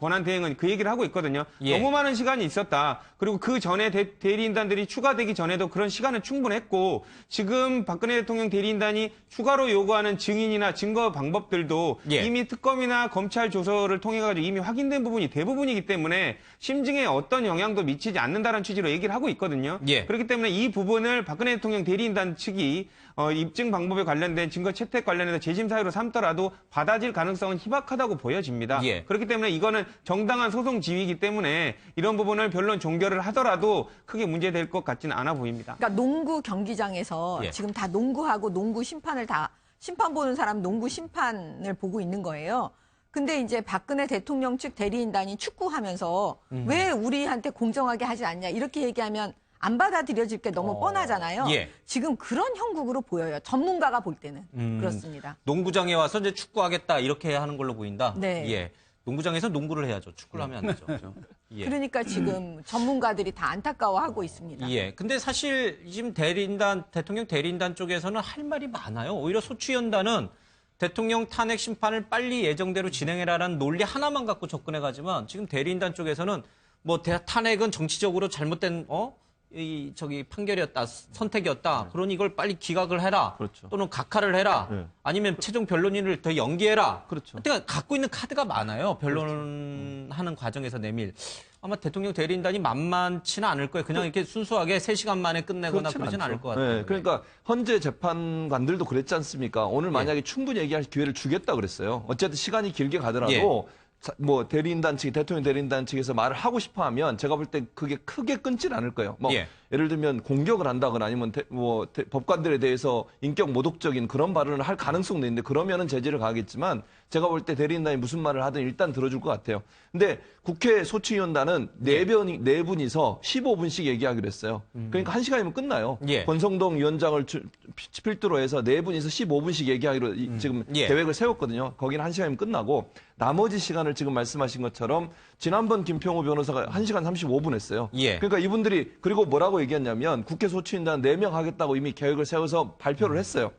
권한 대행은 그 얘기를 하고 있거든요. 예. 너무 많은 시간이 있었다. 그리고 그 전에 대리인단들이 추가되기 전에도 그런 시간은 충분했고 지금 박근혜 대통령 대리인단이 추가로 요구하는 증인이나 증거 방법들도 예. 이미 특검이나 검찰 조서를 통해 가지고 이미 확인된 부분이 대부분이기 때문에 심증에 어떤 영향도 미치지 않는다는 취지로 얘기를 하고 있거든요. 예. 그렇기 때문에 이 부분을 박근혜 대통령 대리인단 측이 입증 방법에 관련된 증거 채택 관련해서 재심 사유로 삼더라도 받아질 가능성은 희박하다고 보여집니다. 예. 그렇기 때문에 이거는 정당한 소송 지휘이기 때문에 이런 부분을 변론 종결을 하더라도 크게 문제될 것 같지는 않아 보입니다. 그러니까 농구 경기장에서 예. 지금 다 농구하고 농구 심판을 다 심판 보는 사람 농구 심판을 보고 있는 거예요. 근데 이제 박근혜 대통령 측 대리인단이 축구하면서 왜 우리한테 공정하게 하지 않냐 이렇게 얘기하면 안 받아들여질 게 너무 뻔하잖아요. 예. 지금 그런 형국으로 보여요. 전문가가 볼 때는 그렇습니다. 농구장에 와서 이제 축구하겠다 이렇게 하는 걸로 보인다. 네. 예. 농구장에서 농구를 해야죠. 축구를 하면 안 되죠. 예. 그러니까 지금 전문가들이 다 안타까워하고 있습니다. 예. 근데 사실 지금 대통령 대리인단 쪽에서는 할 말이 많아요. 오히려 소추위원단은 대통령 탄핵 심판을 빨리 예정대로 진행해라라는 논리 하나만 갖고 접근해가지만 지금 대리인단 쪽에서는 뭐 탄핵은 정치적으로 잘못된 판결이었다, 선택이었다. 그러니 이걸 빨리 기각을 해라. 그렇죠. 또는 각하를 해라. 네. 아니면 최종 변론인을 더 연기해라. 그렇죠. 그러니까 갖고 있는 카드가 많아요. 변론하는 과정에서 내밀. 아마 대통령 대리인단이 만만치는 않을 거예요. 그냥 이렇게 순수하게 3시간 만에 끝내거나 그러진 않을 것 같아요. 네, 그러니까 헌재 재판관들도 그랬지 않습니까? 오늘 만약에 충분히 얘기할 기회를 주겠다 그랬어요. 어쨌든 시간이 길게 가더라도 뭐 대리인단 측, 대통령 대리인단 측에서 말을 하고 싶어하면 제가 볼 때 그게 크게 끊질 않을 거예요. 뭐 예를 들면 공격을 한다거나 아니면 법관들에 대해서 인격 모독적인 그런 발언을 할 가능성도 있는데 그러면은 제재를 가하겠지만 제가 볼 때 대리인단이 무슨 말을 하든 일단 들어줄 것 같아요. 근데 국회 소추위원단은 네 분이서 15분씩 얘기하기로 했어요. 그러니까 1시간이면 끝나요. 권성동 위원장을 필두로 해서 네 분이서 15분씩 얘기하기로 지금 계획을 세웠거든요. 거기는 1시간이면 끝나고 나머지 시간을 지금 말씀하신 것처럼 지난번 김평호 변호사가 1시간 35분 했어요. 그러니까 이분들이 그리고 뭐라고 얘기했냐면 국회 소추위원단 4명 하겠다고 이미 계획을 세워서 발표를 했어요.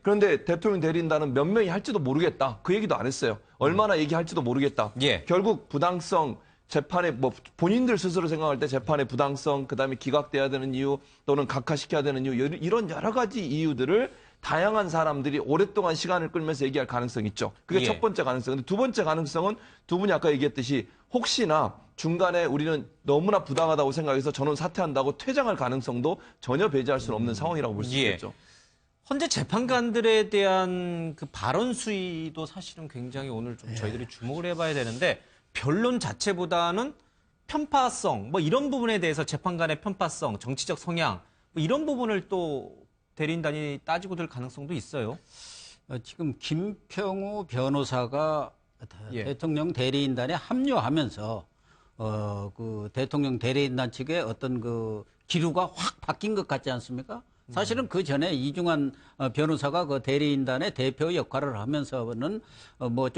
그런데 대통령 대리인단은 몇 명이 할지도 모르겠다. 그 얘기도 안 했어요. 얼마나 얘기할지도 모르겠다. 결국 부당성, 재판에 뭐 본인들 스스로 생각할 때 재판의 부당성, 그다음에 기각돼야 되는 이유 또는 각하시켜야 되는 이유 이런 여러 가지 이유들을 다양한 사람들이 오랫동안 시간을 끌면서 얘기할 가능성이 있죠. 그게 첫 번째 가능성. 근데 두 번째 가능성은 두 분이 아까 얘기했듯이 혹시나 중간에 우리는 너무나 부당하다고 생각해서 전원 사퇴한다고 퇴장할 가능성도 전혀 배제할 수는 없는 상황이라고 볼 수 있겠죠. 헌재 재판관들에 대한 그 발언 수위도 사실은 굉장히 오늘 좀 저희들이 주목을 해봐야 되는데 변론 자체보다는 편파성, 뭐 이런 부분에 대해서 재판관의 편파성, 정치적 성향, 뭐 이런 부분을 또 대리인단이 따지고 들 가능성도 있어요. 지금 김평우 변호사가 대통령 대리인단에 합류하면서 그 대통령 대리인단 측의 어떤 그 기류가 확 바뀐 것 같지 않습니까? 사실은 그 전에 이중환 변호사가 그 대리인단의 대표 역할을 하면서는 뭐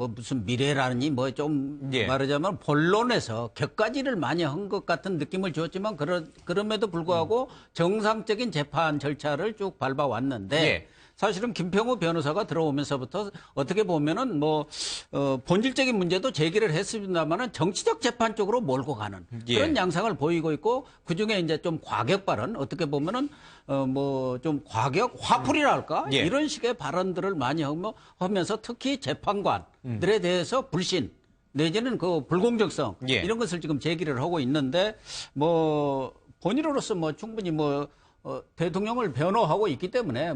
무슨 미래라니 뭐 좀 예. 말하자면 본론에서 격가지를 많이 한 것 같은 느낌을 주었지만 그럼에도 불구하고 정상적인 재판 절차를 쭉 밟아왔는데 예. 사실은 김평우 변호사가 들어오면서부터 어떻게 보면은 본질적인 문제도 제기를 했습니다만은 정치적 재판 쪽으로 몰고 가는 예. 그런 양상을 보이고 있고 그 중에 이제 좀 과격 발언 어떻게 보면은 좀 과격 화풀이라 할까 예. 이런 식의 발언들을 많이 하면서 특히 재판관들에 대해서 불신 내지는 그 불공정성 예. 이런 것을 지금 제기를 하고 있는데 본인으로서 충분히 대통령을 변호하고 있기 때문에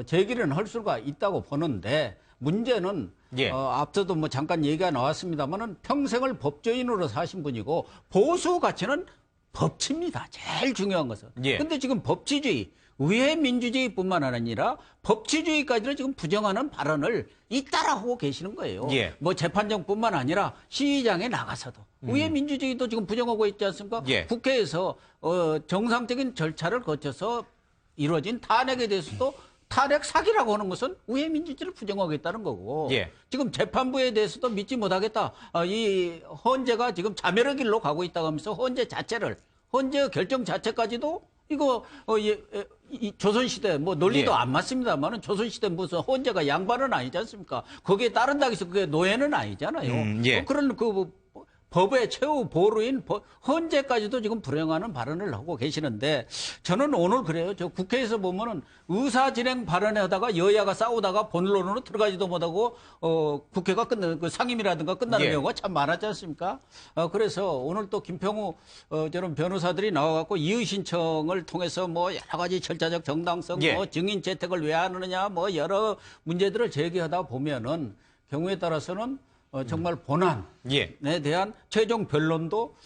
제기는 할 수가 있다고 보는데 문제는 예. 앞서도 잠깐 얘기가 나왔습니다만은 평생을 법조인으로 사신 분이고 보수 가치는 법치입니다. 제일 중요한 것은. 예. 근데 지금 법치주의, 의회 민주주의뿐만 아니라 법치주의까지는 지금 부정하는 발언을 잇따라 하고 계시는 거예요. 예. 재판정뿐만 아니라 시위장에 나가서도 의회 민주주의도 지금 부정하고 있지 않습니까? 예. 국회에서 정상적인 절차를 거쳐서 이루어진 탄핵에 대해서도 탄핵 사기라고 하는 것은 의회 민주주의를 부정하겠다는 거고 예. 지금 재판부에 대해서도 믿지 못하겠다. 이 헌재가 지금 자멸의 길로 가고 있다고 하면서 헌재 결정 자체까지도 이거 이 조선시대 논리도 예. 안 맞습니다만은 조선시대 무슨 헌재가 양반은 아니지 않습니까? 거기에 따른다고 해서 그게 노예는 아니잖아요. 예. 그런 법의 최후 보루인 헌재까지도 지금 불행하는 발언을 하고 계시는데 저는 오늘 그래요. 저 국회에서 보면은 의사 진행 발언에 하다가 여야가 싸우다가 본론으로 들어가지도 못하고 국회가 끝나는 그 상임이라든가 끝나는 예. 경우가 참 많았지 않습니까? 그래서 오늘 또 김평우 저런 변호사들이 나와갖고 이의 신청을 통해서 여러 가지 절차적 정당성, 예. 증인 채택을 왜 안 하느냐, 여러 문제들을 제기하다 보면은 경우에 따라서는 정말 본안에 예. 대한 최종 변론도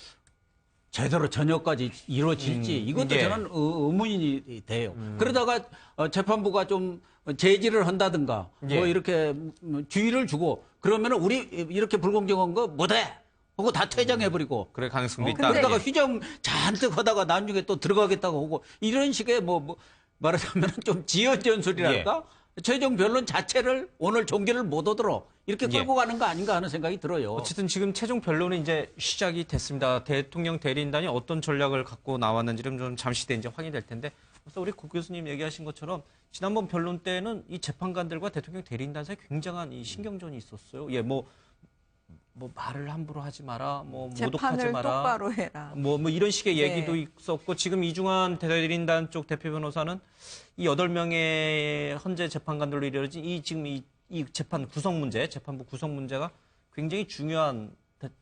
제대로 저녁까지 이루어질지 이것도 예. 저는 의문이 돼요. 그러다가 재판부가 좀 제지를 한다든가 예. 이렇게 주의를 주고 그러면은 우리 이렇게 불공정한 거 못해 하고 다 퇴장해버리고 그럴 가능성도 있다. 그러다가 예. 휴정 잔뜩 하다가 나중에 또 들어가겠다고 하고 이런 식의 말하자면 좀 지연전술이랄까 최종 변론 자체를 오늘 종결을 못 하도록 이렇게 끌고 가는 거 아닌가 하는 생각이 들어요. 어쨌든 지금 최종 변론은 이제 시작이 됐습니다. 대통령 대리인단이 어떤 전략을 갖고 나왔는지는 좀 잠시 뒤에 이제 확인될 텐데, 그래서 우리 고 교수님 얘기하신 것처럼 지난번 변론 때는 이 재판관들과 대통령 대리인단 사이에 굉장한 이 신경전이 있었어요. 예, 말을 함부로 하지 마라, 모독하지 재판을 마라, 똑바로 해라. 이런 식의 네. 얘기도 있었고, 지금 이중환 대리인단 쪽 대표 변호사는 이 8명의 헌재 재판관들로 이루어진 이 재판 구성 문제, 재판부 구성 문제가 굉장히 중요한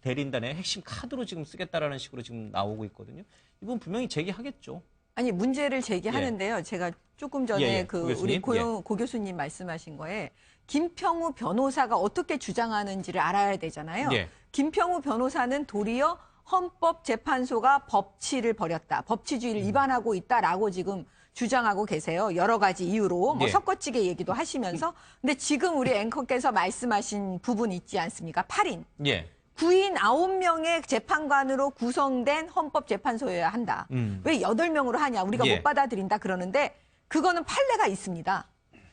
대리인단의 핵심 카드로 지금 쓰겠다라는 식으로 지금 나오고 있거든요. 이분 분명히 제기하겠죠. 아니 문제를 제기하는데요. 제가 조금 전에 고 교수님. 우리 고 교수님 말씀하신 거에 김평우 변호사가 어떻게 주장하는지를 알아야 되잖아요. 예. 김평우 변호사는 도리어 헌법재판소가 법치를 벌였다. 법치주의를 위반하고 있다라고 지금 주장하고 계세요. 여러 가지 이유로 예. 섞어찌개 얘기도 하시면서. 근데 지금 우리 앵커께서 말씀하신 부분 있지 않습니까? 8인. 예. 9인 9명의 재판관으로 구성된 헌법재판소여야 한다. 왜 8명으로 하냐? 우리가 예. 못 받아들인다 그러는데 그거는 판례가 있습니다.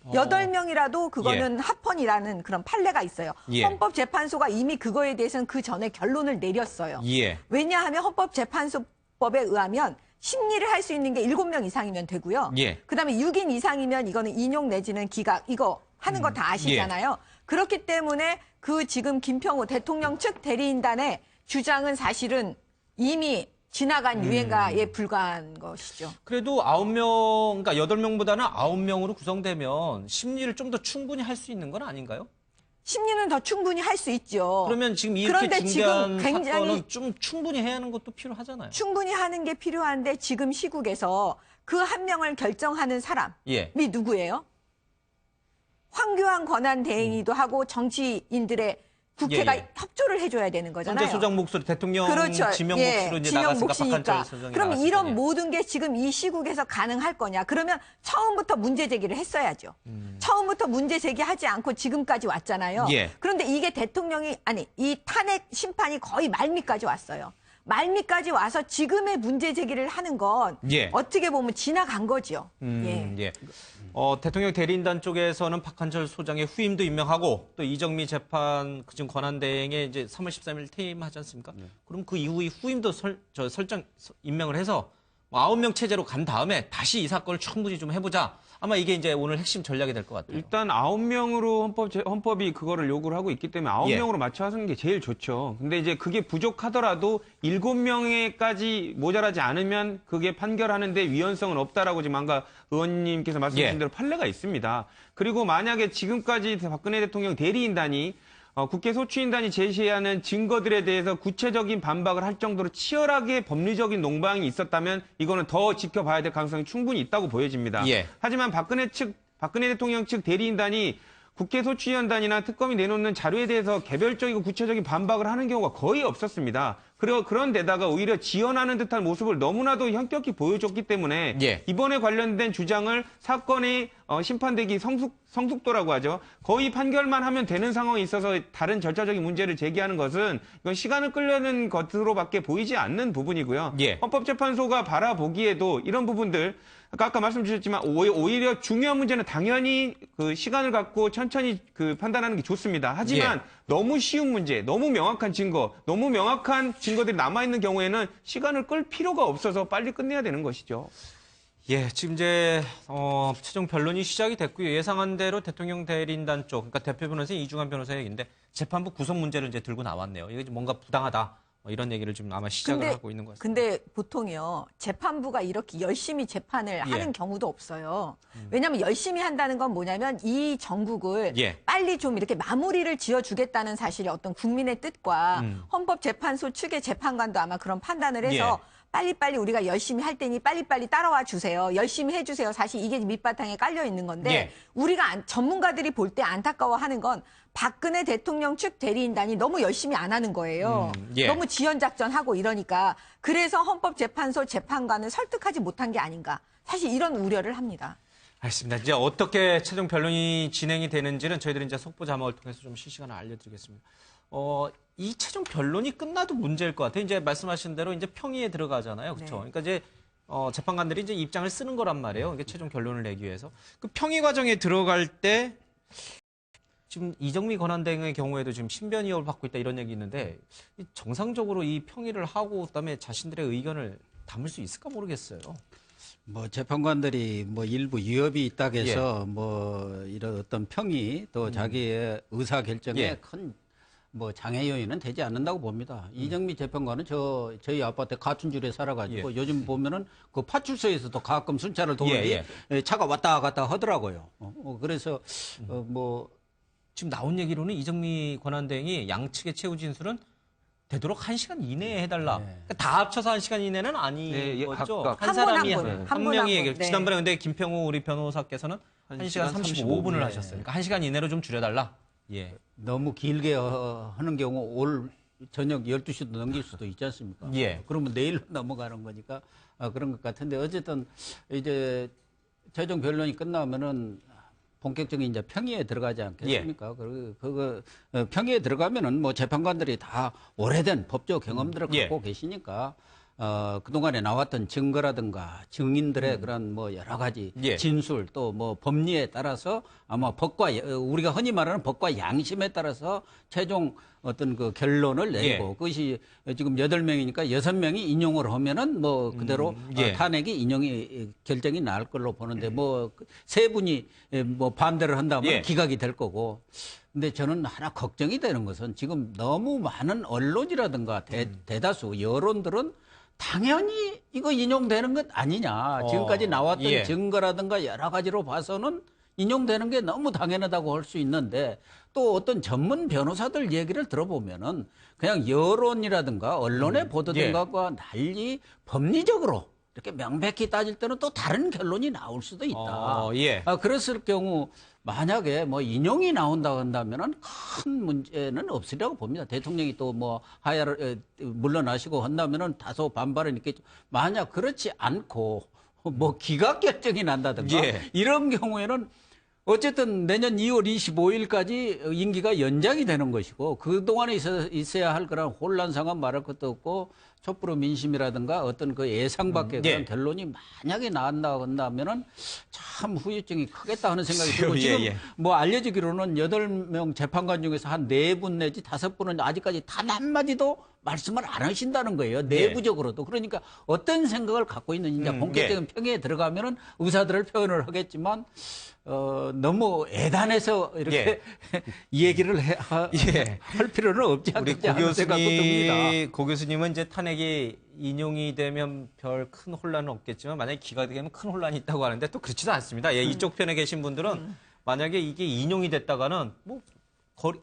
8명이라도 그거는 합헌이라는 그런 판례가 있어요. 예. 헌법재판소가 이미 그거에 대해서는 그 전에 결론을 내렸어요. 예. 왜냐하면 헌법재판소법에 의하면 심리를 할 수 있는 게 7명 이상이면 되고요. 예. 그다음에 6인 이상이면 이거는 인용 내지는 기각 이거 하는 거 다 아시잖아요. 그렇기 때문에 그 지금 김평우 대통령 측 대리인단의 주장은 사실은 이미 지나간 유행가에 불과한 것이죠. 그래도 9명, 그러니까 8명보다는 9명으로 구성되면 심리를 좀 더 충분히 할 수 있는 건 아닌가요? 심리는 더 충분히 할 수 있죠. 그러면 지금 이렇게 그런데 중대한 지금 굉장히 사건은 좀 충분히 해야 하는 것도 필요하잖아요. 충분히 하는 게 필요한데 지금 시국에서 그 한 명을 결정하는 사람이 예. 누구예요? 황교안 권한대행이기도 하고 정치인들의 국회가 예, 예. 협조를 해줘야 되는 거잖아요. 헌재 소장 목소리, 대통령 그렇죠. 지명 예, 목소리로 이제 지명 나갔으니까 몫이니까. 박한철 소장이 그럼 나갔을 이런 거냐. 모든 게 지금 이 시국에서 가능할 거냐? 그러면 처음부터 문제 제기를 했어야죠. 처음부터 문제 제기하지 않고 지금까지 왔잖아요. 예. 그런데 이게 이 탄핵 심판이 거의 말미까지 왔어요. 말미까지 와서 지금의 문제 제기를 하는 건 예. 어떻게 보면 지나간 거죠. 예. 예. 대통령 대리인단 쪽에서는 박한철 소장의 후임도 임명하고 또 이정미 재판 그중 권한대행에 이제 3월 13일 퇴임하지 않습니까? 그럼 그 이후에 후임도 임명을 해서 9명 체제로 간 다음에 다시 이 사건을 충분히 좀 해보자. 아마 이게 이제 오늘 핵심 전략이 될 것 같아요. 일단 9명으로 헌법이 그거를 요구를 하고 있기 때문에 9명으로 예. 맞춰 하는 게 제일 좋죠. 근데 이제 그게 부족하더라도 7명에까지 모자라지 않으면 그게 판결하는데 위헌성은 없다라고 지금 아까 의원님께서 말씀하신 예. 대로 판례가 있습니다. 그리고 만약에 지금까지 박근혜 대통령 대리인단이 국회 소추인단이 제시하는 증거들에 대해서 구체적인 반박을 할 정도로 치열하게 법리적인 논방이 있었다면 이거는 더 지켜봐야 될 가능성이 충분히 있다고 보여집니다. 예. 하지만 박근혜 대통령 측 대리인단이 국회 소추위원단이나 특검이 내놓는 자료에 대해서 개별적이고 구체적인 반박을 하는 경우가 거의 없었습니다. 그리고 그런 데다가 오히려 지연하는 듯한 모습을 너무나도 현격히 보여줬기 때문에 예. 이번에 관련된 주장을 사건이 심판되기 성숙도라고 하죠. 거의 판결만 하면 되는 상황이 있어서 다른 절차적인 문제를 제기하는 것은 이건 시간을 끌려는 것으로밖에 보이지 않는 부분이고요. 예. 헌법재판소가 바라보기에도 이런 부분들 아까 말씀 주셨지만 오히려 중요한 문제는 당연히 그 시간을 갖고 천천히 판단하는 게 좋습니다. 하지만 너무 쉬운 문제, 너무 명확한 증거, 너무 명확한 증거들이 남아있는 경우에는 시간을 끌 필요가 없어서 빨리 끝내야 되는 것이죠. 예, 지금 이제 최종 변론이 시작이 됐고요. 예상한 대로 대통령 대리인단 쪽, 그러니까 대표 변호사인 이중환 변호사 얘기인데 재판부 구성 문제를 이제 들고 나왔네요. 이게 뭔가 부당하다. 이런 얘기를 지금 아마 시작을 하고 있는 것 같습니다. 근데 보통요, 재판부가 이렇게 열심히 재판을 하는 경우도 없어요. 왜냐하면 열심히 한다는 건 뭐냐면 이 정국을 빨리 좀 이렇게 마무리를 지어주겠다는 사실이 어떤 국민의 뜻과 헌법재판소 측의 재판관도 아마 그런 판단을 해서 빨리빨리 우리가 열심히 할 테니 빨리빨리 따라와 주세요. 열심히 해주세요. 사실 이게 밑바탕에 깔려 있는 건데 우리가 전문가들이 볼 때 안타까워하는 건 박근혜 대통령 측 대리인단이 너무 열심히 안 하는 거예요. 너무 지연작전하고 이러니까. 그래서 헌법재판소 재판관을 설득하지 못한 게 아닌가. 사실 이런 우려를 합니다. 알겠습니다. 이제 어떻게 최종 변론이 진행이 되는지는 저희들이 이제 속보 자막을 통해서 좀 실시간으로 알려드리겠습니다. 이 최종 변론이 끝나도 문제일 것 같아요. 이제 말씀하신 대로 이제 평의에 들어가잖아요. 그렇죠? 그러니까 이제 재판관들이 이제 입장을 쓰는 거란 말이에요. 이게 최종 결론을 내기 위해서. 그 평의 과정에 들어갈 때 지금 이정미 권한대행의 경우에도 지금 신변 위협을 받고 있다 이런 얘기 있는데 정상적으로 이 평의를 하고 그다음에 자신들의 의견을 담을 수 있을까 모르겠어요. 뭐 재판관들이 뭐 일부 위협이 있다고 해서 뭐 이런 어떤 평의 또 자기의 의사 결정에 큰 뭐 장애 요인은 되지 않는다고 봅니다. 이정미 재판관은 저희 아파트에 가춘줄에 살아가지고 요즘 보면은 그 파출소에서도 가끔 순찰을 도우니 차가 왔다 갔다 하더라고요. 그래서 뭐 지금 나온 얘기로는 이정미 권한대행이 양측의 최후 진술은 되도록 1시간 이내에 해달라. 그러니까 다 합쳐서 1시간 이내는 아니었죠. 한 사람이 한 명이 얘기를. 지난번에 근데 김평우 우리 변호사께서는 1시간 35분을 하셨어요. 그러니까 1시간 이내로 좀 줄여달라. 너무 길게 하는 경우 올 저녁 12시도 넘길 수도 있지 않습니까? 그러면 내일로 넘어가는 거니까 그런 것 같은데 어쨌든 이제 최종 변론이 끝나면은 본격적인 이제 평의에 들어가지 않겠습니까? 그거 평의에 들어가면은 뭐 재판관들이 다 오래된 법조 경험들을 갖고 계시니까 그동안에 나왔던 증거라든가 증인들의 그런 뭐 여러 가지 진술 또 뭐 법리에 따라서 아마 법과 우리가 흔히 말하는 법과 양심에 따라서 최종 어떤 그 결론을 내리고 그것이 지금 8명이니까 6명이 인용을 하면은 뭐 그대로 탄핵이 인용이 결정이 날 걸로 보는데 뭐 3분이 뭐 반대를 한다면 기각이 될 거고. 근데 저는 하나 걱정이 되는 것은 지금 너무 많은 언론이라든가 대다수 여론들은 당연히 이거 인용되는 것 아니냐. 지금까지 나왔던 증거라든가 여러 가지로 봐서는 인용되는 게 너무 당연하다고 할 수 있는데 또 어떤 전문 변호사들 얘기를 들어보면은 그냥 여론이라든가 언론에 보도된 것과 달리 법리적으로 이렇게 명백히 따질 때는 또 다른 결론이 나올 수도 있다. 그랬을 경우 만약에 뭐 인용이 나온다 한다면은 큰 문제는 없으리라고 봅니다. 대통령이 또 뭐 하야를 물러나시고 한다면은 다소 반발은 있겠죠. 만약 그렇지 않고 뭐 기각 결정이 난다든가 이런 경우에는 어쨌든 내년 2월 25일까지 임기가 연장이 되는 것이고 그동안에 있어야 할 그런 혼란상은 말할 것도 없고 촛불의 민심이라든가 어떤 그 예상 밖의 그런 결론이 만약에 나온다 한다면은 참 후유증이 크겠다 하는 생각이 들고 지금 뭐 알려지기로는 8명 재판관 중에서 한 4분 내지 5분은 아직까지 단 한마디도 말씀을 안 하신다는 거예요. 내부적으로도. 그러니까 어떤 생각을 갖고 있는지 이제 본격적인 평에 들어가면은 의사들을 표현을 하겠지만 너무 애단해서 이렇게 이 얘기를 할 필요는 없지 않겠냐 하는 생각도 듭니다. 고 교수님은 이제 탄핵이 인용이 되면 별 큰 혼란은 없겠지만 만약에 기각되면 큰 혼란이 있다고 하는데 또 그렇지도 않습니다. 이쪽 편에 계신 분들은 만약에 이게 인용이 됐다가는 뭐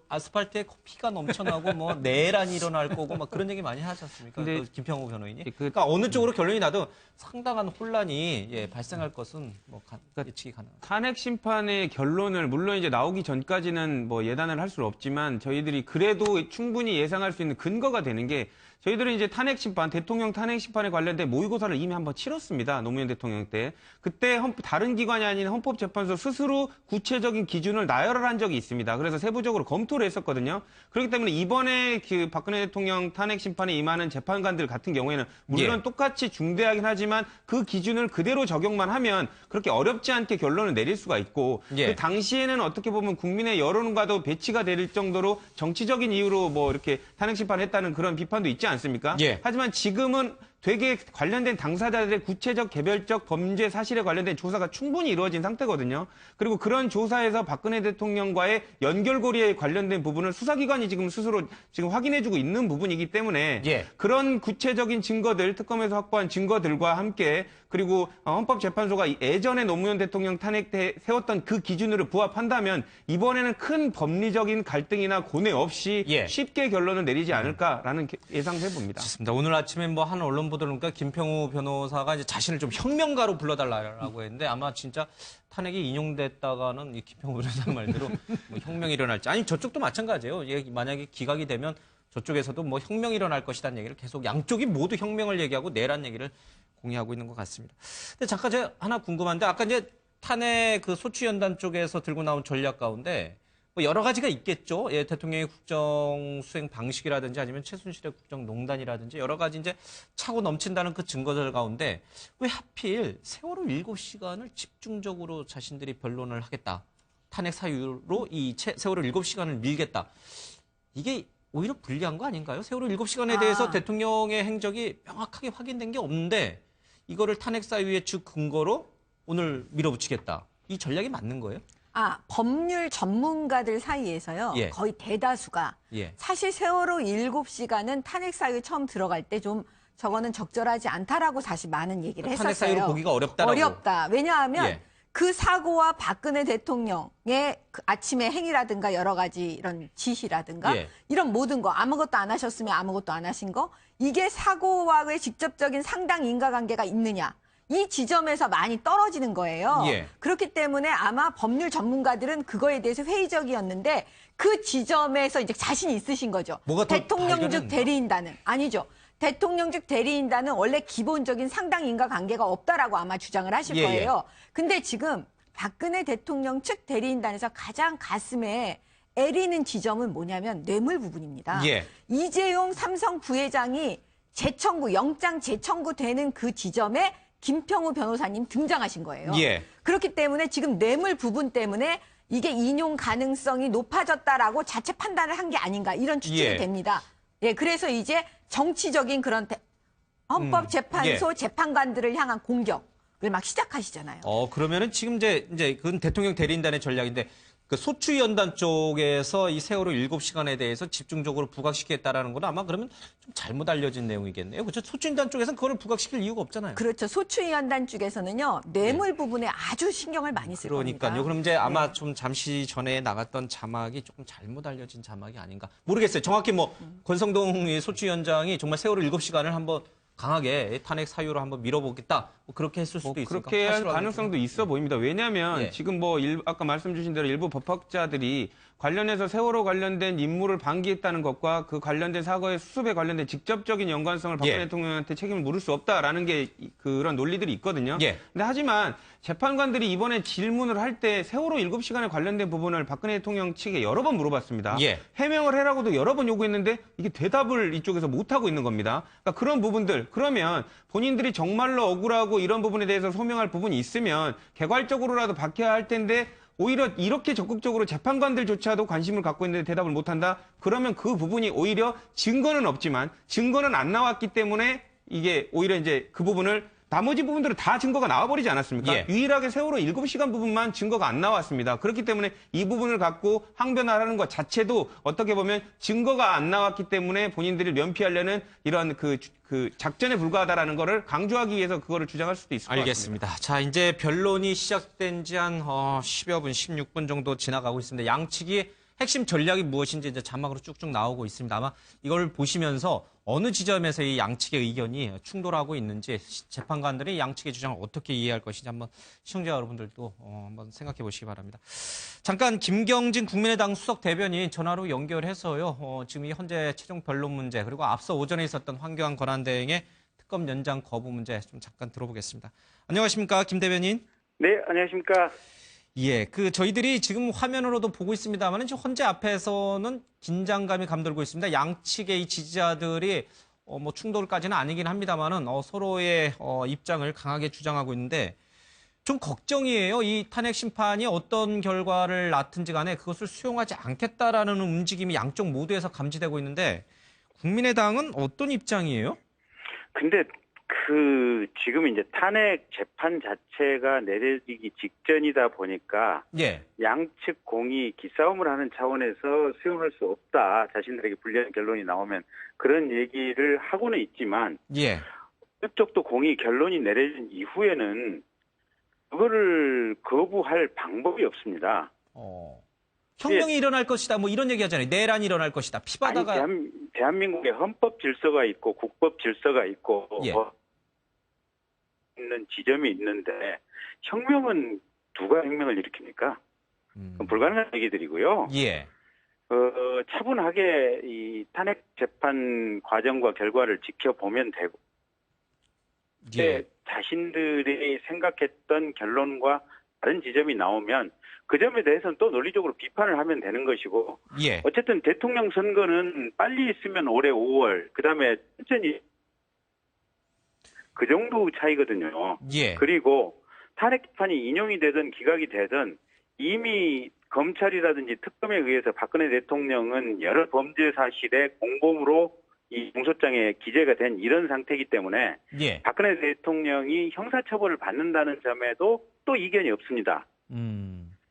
아스팔트에 피가 넘쳐나고 뭐 내란이 일어날 거고 막 그런 얘기 많이 하지 않습니까? 근데 김평우 변호인이. 그러니까 어느 쪽으로 결론이 나도 상당한 혼란이 발생할 것은 뭐 예측이 가능합니다. 탄핵 심판의 결론을 물론 이제 나오기 전까지는 뭐 예단을 할 수는 없지만 저희들이 그래도 충분히 예상할 수 있는 근거가 되는 게 저희들은 이제 탄핵 심판, 대통령 탄핵 심판에 관련된 모의고사를 이미 한번 치렀습니다. 노무현 대통령 때. 그때 다른 기관이 아닌 헌법재판소 스스로 구체적인 기준을 나열을 한 적이 있습니다. 그래서 세부적으로 검토를 했었거든요. 그렇기 때문에 이번에 그 박근혜 대통령 탄핵 심판에 임하는 재판관들 같은 경우에는 물론 똑같이 중대하긴 하지만 그 기준을 그대로 적용만 하면 그렇게 어렵지 않게 결론을 내릴 수가 있고 그 당시에는 어떻게 보면 국민의 여론과도 배치가 될 정도로 정치적인 이유로 뭐 이렇게 탄핵 심판했다는 그런 비판도 있지 않습니까? 하지만 지금은 되게 관련된 당사자들의 구체적 개별적 범죄 사실에 관련된 조사가 충분히 이루어진 상태거든요. 그리고 그런 조사에서 박근혜 대통령과의 연결고리에 관련된 부분을 수사기관이 지금 스스로 지금 확인해주고 있는 부분이기 때문에 그런 구체적인 증거들, 특검에서 확보한 증거들과 함께 그리고 헌법재판소가 예전에 노무현 대통령 탄핵 때 세웠던 그 기준으로 부합한다면 이번에는 큰 법리적인 갈등이나 고뇌 없이 쉽게 결론을 내리지 않을까라는 예상을 해봅니다. 좋습니다. 오늘 아침에 뭐 한 언론 보도니까 김평우 변호사가 이제 자신을 좀 혁명가로 불러달라고 했는데 아마 진짜 탄핵이 인용됐다가는 이 김평우 변호사 말대로 뭐 혁명이 일어날지 아니 저쪽도 마찬가지예요. 만약에 기각이 되면 저쪽에서도 뭐 혁명이 일어날 것이라는 얘기를 계속 양쪽이 모두 혁명을 얘기하고 내란 얘기를 공유하고 있는 것 같습니다. 근데 잠깐 제가 하나 궁금한데 아까 이제 탄핵 그 소추연단 쪽에서 들고 나온 전략 가운데 뭐 여러 가지가 있겠죠. 대통령의 국정 수행 방식이라든지 아니면 최순실의 국정농단이라든지 여러 가지 이제 차고 넘친다는 그 증거들 가운데 왜 하필 세월호 7시간을 집중적으로 자신들이 변론을 하겠다. 탄핵 사유로 이 세월호 7시간을 밀겠다. 이게 오히려 불리한 거 아닌가요? 세월호 7시간에 대해서 대통령의 행적이 명확하게 확인된 게 없는데 이거를 탄핵 사유의 주 근거로 오늘 밀어붙이겠다. 이 전략이 맞는 거예요? 법률 전문가들 사이에서요. 거의 대다수가 사실 세월호 7시간은 탄핵 사유에 처음 들어갈 때 좀 저거는 적절하지 않다라고 사실 많은 얘기를 했었어요. 탄핵 사유로 보기가 어렵다라고. 어렵다. 왜냐하면 그 사고와 박근혜 대통령의 그 아침의 행위라든가 여러 가지 이런 지시라든가 이런 모든 거 아무것도 안 하셨으면 아무것도 안 하신 거 이게 사고와의 직접적인 상당 인과관계가 있느냐. 이 지점에서 많이 떨어지는 거예요. 그렇기 때문에 아마 법률 전문가들은 그거에 대해서 회의적이었는데 그 지점에서 이제 자신이 있으신 거죠. 대통령직 대리인단은 아니죠. 대통령직 대리인단은 원래 기본적인 상당 인과관계가 없다라고 아마 주장을 하실 거예요. 근데 지금 박근혜 대통령 측 대리인단에서 가장 가슴에 애리는 지점은 뭐냐면 뇌물 부분입니다. 이재용 삼성 부회장이 영장 재청구되는 그 지점에 김평우 변호사님 등장하신 거예요. 그렇기 때문에 지금 뇌물 부분 때문에 이게 인용 가능성이 높아졌다라고 자체 판단을 한 게 아닌가 이런 추측이 됩니다. 그래서 이제 정치적인 그런 헌법재판소 재판관들을 향한 공격을 막 시작하시잖아요. 그러면은 지금 이제 그건 대통령 대리인단의 전략인데 그 소추연단 쪽에서 이 세월호 7시간에 대해서 집중적으로 부각시키겠다라는 건 아마 그러면 좀 잘못 알려진 내용이겠네요. 그렇죠? 소추연단 쪽에서는 그걸 부각시킬 이유가 없잖아요. 그렇죠. 소추연단 쪽에서는요. 뇌물 부분에 아주 신경을 많이 쓸 겁니다. 그러니까요. 그럼 이제 아마 좀 잠시 전에 나갔던 자막이 조금 잘못 알려진 자막이 아닌가. 모르겠어요. 정확히 뭐 권성동 소추위원장이 정말 세월호 7시간을 한번 강하게 탄핵 사유로 한번 밀어보겠다. 뭐 그렇게 했을 수도 있을까? 그렇게 할 가능성도 있어 보입니다. 왜냐하면 예. 지금 뭐 아까 말씀 주신 대로 일부 법학자들이 관련해서 세월호 관련된 임무를 방기했다는 것과 그 관련된 사고의 수습에 관련된 직접적인 연관성을 박근혜 예. 대통령한테 책임을 물을 수 없다라는 게 그런 논리들이 있거든요. 예. 근데 하지만 재판관들이 이번에 질문을 할 때 세월호 7시간에 관련된 부분을 박근혜 대통령 측에 여러 번 물어봤습니다. 예. 해명을 해라고도 여러 번 요구했는데 이게 대답을 이쪽에서 못하고 있는 겁니다. 그러니까 그런 부분들, 그러면 본인들이 정말로 억울하고 이런 부분에 대해서 소명할 부분이 있으면 개괄적으로라도 밝혀야 할 텐데 오히려 이렇게 적극적으로 재판관들조차도 관심을 갖고 있는데 대답을 못한다? 그러면 그 부분이 오히려 증거는 없지만 증거는 안 나왔기 때문에 이게 오히려 이제 그 부분을 나머지 부분들은 다 증거가 나와버리지 않았습니까? 예. 유일하게 세월호 7시간 부분만 증거가 안 나왔습니다. 그렇기 때문에 이 부분을 갖고 항변하라는 것 자체도 어떻게 보면 증거가 안 나왔기 때문에 본인들이 면피하려는 이런 그 작전에 불과하다라는 거를 강조하기 위해서 그거를 주장할 수도 있을 것 같습니다. 알겠습니다. 자, 이제 변론이 시작된 지 한 10여 분, 16분 정도 지나가고 있습니다. 양측이 핵심 전략이 무엇인지 이제 자막으로 쭉쭉 나오고 있습니다. 아마 이걸 보시면서 어느 지점에서 이 양측의 의견이 충돌하고 있는지 재판관들이 양측의 주장을 어떻게 이해할 것인지 한번 시청자 여러분들도 한번 생각해 보시기 바랍니다. 잠깐 김경진 국민의당 수석 대변인 전화로 연결해서요. 지금 이 현재 최종 변론 문제 그리고 앞서 오전에 있었던 황교안 권한대행의 특검 연장 거부 문제 좀 잠깐 들어보겠습니다. 안녕하십니까, 김 대변인? 네, 안녕하십니까. 예, 저희들이 지금 화면으로도 보고 있습니다만, 지금 헌재 앞에서는 긴장감이 감돌고 있습니다. 양측의 이 지지자들이, 뭐 충돌까지는 아니긴 합니다만은, 서로의, 입장을 강하게 주장하고 있는데, 좀 걱정이에요. 이 탄핵 심판이 어떤 결과를 낳든지 간에 그것을 수용하지 않겠다라는 움직임이 양쪽 모두에서 감지되고 있는데, 국민의당은 어떤 입장이에요? 근데 지금 이제 탄핵 재판 자체가 내려지기 직전이다 보니까 예. 양측 공이 기싸움을 하는 차원에서 수용할 수 없다. 자신들에게 불리한 결론이 나오면 그런 얘기를 하고는 있지만 예. 이쪽도 공이 결론이 내려진 이후에는 그거를 거부할 방법이 없습니다. 혁명이 일어날 것이다. 뭐 이런 얘기 하잖아요. 내란이 일어날 것이다. 피바다가 대한민국에 헌법 질서가 있고 국법 질서가 있고 예. 있는 지점이 있는데 혁명은 누가 혁명을 일으킵니까? 불가능한 얘기들이고요. 예. 차분하게 이 탄핵 재판 과정과 결과를 지켜보면 되고 예. 자신들이 생각했던 결론과 다른 지점이 나오면 그 점에 대해서는 또 논리적으로 비판을 하면 되는 것이고 예. 어쨌든 대통령 선거는 빨리 있으면 올해 5월 그다음에 천천히 그 정도 차이거든요. 예. 그리고 탄핵 재판이 인용이 되든 기각이 되든 이미 검찰이라든지 특검에 의해서 박근혜 대통령은 여러 범죄 사실에 공범으로 이 공소장에 기재가 된 이런 상태이기 때문에 예. 박근혜 대통령이 형사처벌을 받는다는 점에도 또 이견이 없습니다.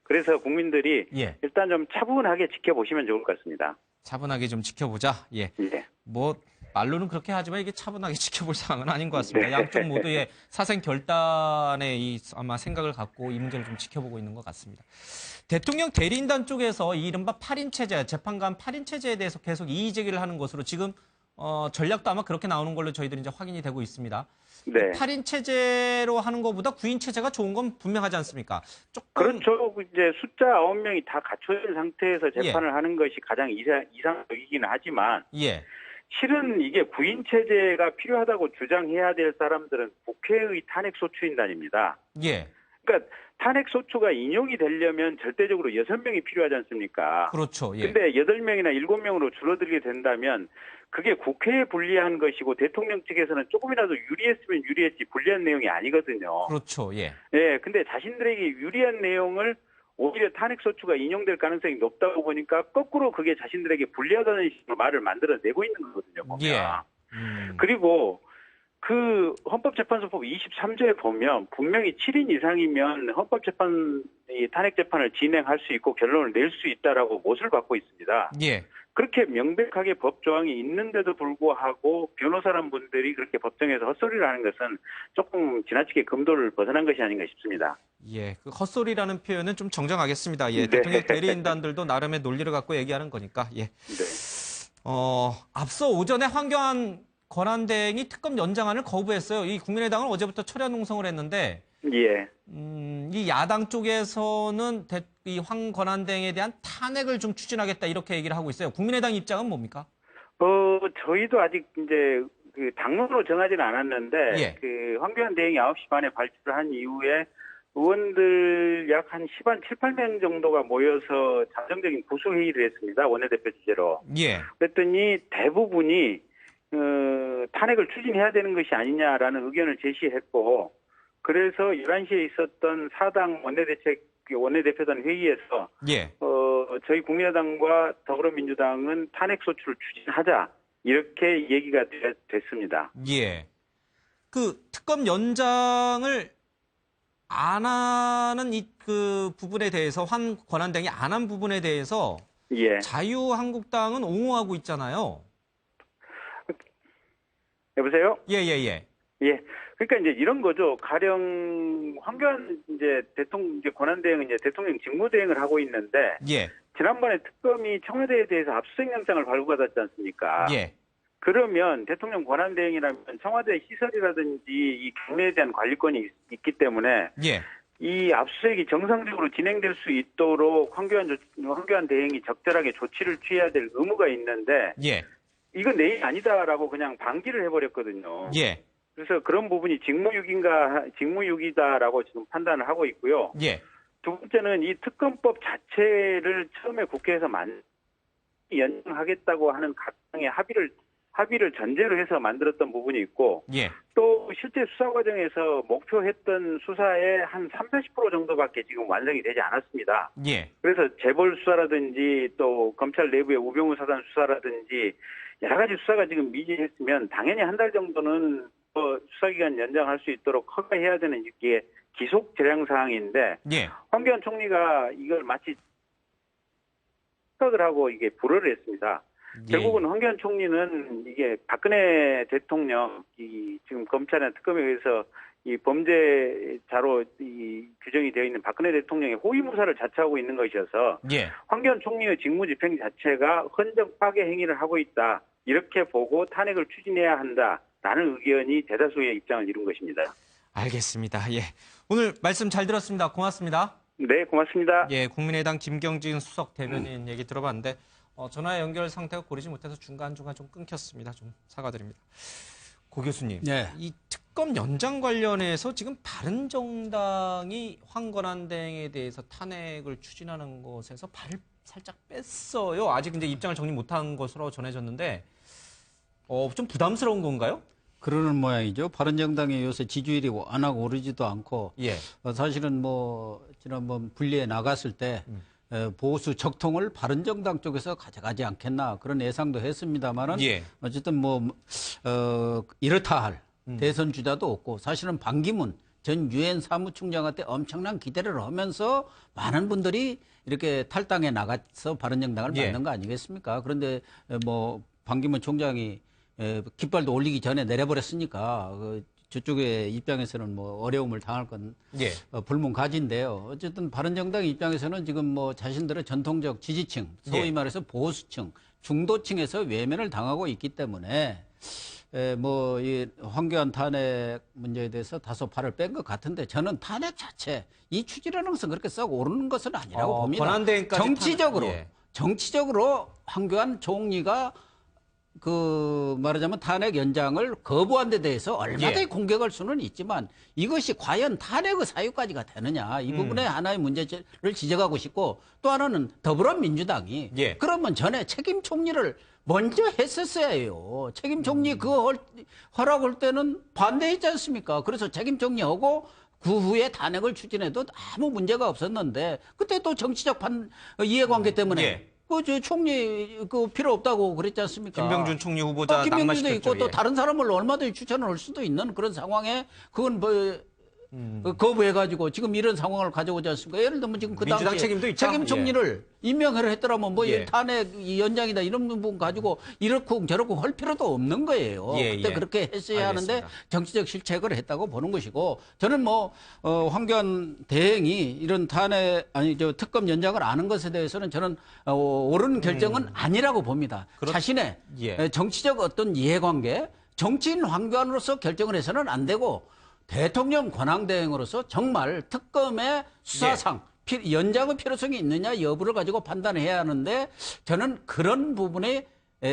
그래서 국민들이 예. 일단 좀 차분하게 지켜보시면 좋을 것 같습니다. 차분하게 좀 지켜보자. 예. 예. 뭐 말로는 그렇게 하지만 이게 차분하게 지켜볼 상황은 아닌 것 같습니다. 네. 양쪽 모두의 사생 결단에 아마 생각을 갖고 이 문제를 좀 지켜보고 있는 것 같습니다. 대통령 대리인단 쪽에서 이 이른바 8인 체제, 재판관 8인 체제에 대해서 계속 이의 제기를 하는 것으로 지금 전략도 아마 그렇게 나오는 걸로 저희들이 이제 확인이 되고 있습니다. 네. 8인 체제로 하는 것보다 9인 체제가 좋은 건 분명하지 않습니까? 조금 그렇죠. 이제 숫자 9명이 다 갖춰진 상태에서 재판을 하는 것이 가장 이상적이기는 하지만 예. 실은 이게 9인 체제가 필요하다고 주장해야 될 사람들은 국회의 탄핵 소추인단입니다. 예. 그러니까 탄핵 소추가 인용이 되려면 절대적으로 6명이 필요하지 않습니까? 그렇죠. 예. 근데 8명이나 7명으로 줄어들게 된다면 그게 국회에 불리한 것이고 대통령 측에서는 조금이라도 유리했으면 유리했지 불리한 내용이 아니거든요. 그렇죠. 예. 네, 근데 자신들에게 유리한 내용을 오히려 탄핵 소추가 인용될 가능성이 높다고 보니까 거꾸로 그게 자신들에게 불리하다는 식으로 말을 만들어내고 있는 거거든요. 보면. 예. 그리고 그 헌법재판소법 23조에 보면 분명히 7인 이상이면 헌법재판 탄핵 재판을 진행할 수 있고 결론을 낼 수 있다라고 못을 받고 있습니다. 예. 그렇게 명백하게 법 조항이 있는데도 불구하고 변호사란 분들이 그렇게 법정에서 헛소리를 하는 것은 조금 지나치게 금도를 벗어난 것이 아닌가 싶습니다. 예, 그 헛소리라는 표현은 좀 정정하겠습니다. 예, 네. 대통령 대리인단들도 나름의 논리를 갖고 얘기하는 거니까. 예. 네. 앞서 오전에 황교안 권한대행이 특검 연장안을 거부했어요. 이 국민의당은 어제부터 철야 농성을 했는데 예. 이 야당 쪽에서는 이 황 권한대행에 대한 탄핵을 좀 추진하겠다 이렇게 얘기를 하고 있어요. 국민의당 입장은 뭡니까? 저희도 아직 이제 그 당론으로 정하지는 않았는데 예. 그 황교안 대행이 9시 반에 발표를 한 이후에 의원들 약 한 7, 8명 정도가 모여서 잠정적인 구속회의를 했습니다. 원내대표 주재로. 예. 그랬더니 대부분이 탄핵을 추진해야 되는 것이 아니냐라는 의견을 제시했고, 그래서 11시에 있었던 사당 원내대표단 회의에서 예. 저희 국민의당과 더불어민주당은 탄핵소추를 추진하자 이렇게 얘기가 됐습니다. 예. 그 특검 연장을 안 하는 그 부분에 대해서 황 권한대행이 안 한 부분에 대해서 예. 자유한국당은 옹호하고 있잖아요. 여보세요? 예. 예. 그러니까 이제 이런 거죠. 가령 황교안 이제 권한대행은 이제 대통령 직무대행을 하고 있는데 예. 지난번에 특검이 청와대에 대해서 압수수색 영장을 발부받았지 않습니까? 예. 그러면 대통령 권한대행이라면 청와대 시설이라든지 이 경례에 대한 관리권이 있기 때문에 예. 이 압수수색이 정상적으로 진행될 수 있도록 황교안 대행이 적절하게 조치를 취해야 될 의무가 있는데 예. 이건 내 일 아니다라고 그냥 방기를 해버렸거든요. 예. 그래서 그런 부분이 직무유기다라고 지금 판단을 하고 있고요. 예. 두 번째는 이 특검법 자체를 처음에 국회에서 연장하겠다고 하는 각당의 합의를 전제로 해서 만들었던 부분이 있고, 예. 또 실제 수사 과정에서 목표했던 수사의 한 30-40% 정도밖에 지금 완성이 되지 않았습니다. 예. 그래서 재벌 수사라든지 또 검찰 내부의 우병우 사단 수사라든지 여러 가지 수사가 지금 미진했으면 당연히 한 달 정도는 수사기간 연장할 수 있도록 허가해야 되는 이게 기속 재량 사항인데, 예. 황교안 총리가 이걸 마치 생각을 하고 이게 불허를 했습니다. 예. 결국은 황교안 총리는 이게 박근혜 대통령 지금 검찰이나 특검에 의해서 이 범죄자로 규정이 되어 있는 박근혜 대통령의 호위무사를 자처하고 있는 것이어서 예. 황교안 총리의 직무집행 자체가 헌정 파괴 행위를 하고 있다. 이렇게 보고 탄핵을 추진해야 한다라는 의견이 대다수의 입장을 이룬 것입니다. 알겠습니다. 예. 오늘 말씀 잘 들었습니다. 고맙습니다. 네, 고맙습니다. 예, 국민의당 김경진 수석 대변인 얘기 들어봤는데 전화 연결 상태가 고르지 못해서 중간중간 좀 끊겼습니다. 좀 사과드립니다. 고 교수님, 네. 이 특검 연장 관련해서 지금 바른정당이 황 권한대행에 대해서 탄핵을 추진하는 것에서 발을 살짝 뺐어요. 아직 이제 입장을 정리 못한 것으로 전해졌는데 좀 부담스러운 건가요? 그러는 모양이죠. 바른정당이 요새 지지율이 워낙 오르지도 않고, 예. 사실은 지난번 분리에 나갔을 때 보수 적통을 바른정당 쪽에서 가져가지 않겠나 그런 예상도 했습니다만은, 예. 어쨌든 이렇다 할 대선 주자도 없고, 사실은 반기문 전 유엔 사무총장한테 엄청난 기대를 하면서 많은 분들이 이렇게 탈당에 나가서 바른정당을 만든 거 아니겠습니까? 그런데 반기문 총장이 깃발도 올리기 전에 내려버렸으니까 저쪽의 입장에서는 어려움을 당할 건 불문가지인데요. 어쨌든 바른정당 입장에서는 지금 자신들의 전통적 지지층, 소위 말해서 보수층, 중도층에서 외면을 당하고 있기 때문에 이 황교안 탄핵 문제에 대해서 다소 발을 뺀 것 같은데, 저는 탄핵 자체 이 추진하는 것은 그렇게 썩 오르는 것은 아니라고 봅니다. 권한대행까지 정치적으로 황교안 총리가 말하자면 탄핵 연장을 거부한 데 대해서 얼마든지 공격할 수는 있지만, 이것이 과연 탄핵의 사유까지가 되느냐, 이 부분에 하나의 문제를 지적하고 싶고, 또 하나는 더불어민주당이 그러면 전에 책임 총리를 먼저 했었어야 해요. 책임 총리 그거 허락할 때는 반대했지 않습니까? 그래서 책임 총리하고 그 후에 탄핵을 추진해도 아무 문제가 없었는데, 그때 또 정치적 이해관계 때문에 총리 필요 없다고 그랬지 않습니까? 김병준 총리 후보자 김병준도 있고 또 다른 사람을 얼마든지 추천을 할 수도 있는 그런 상황에 그건 거부해가지고 지금 이런 상황을 가져오지 않습니까? 예를 들면 지금 그 당시에 책임 총리를 임명을 했더라면 탄핵 연장이다 이런 부분 가지고 이렇고 저렇고 할 필요도 없는 거예요. 그때 그렇게 했어야 하는데 정치적 실책을 했다고 보는 것이고, 저는 황교안 대행이 이런 특검 연장을 아는 것에 대해서는 저는 옳은 결정은 아니라고 봅니다. 자신의 정치적 어떤 이해관계, 정치인 황교안으로서 결정을 해서는 안 되고 대통령 권한대행으로서 정말 특검의 수사상 연장의 필요성이 있느냐 여부를 가지고 판단해야 하는데 저는 그런 부분에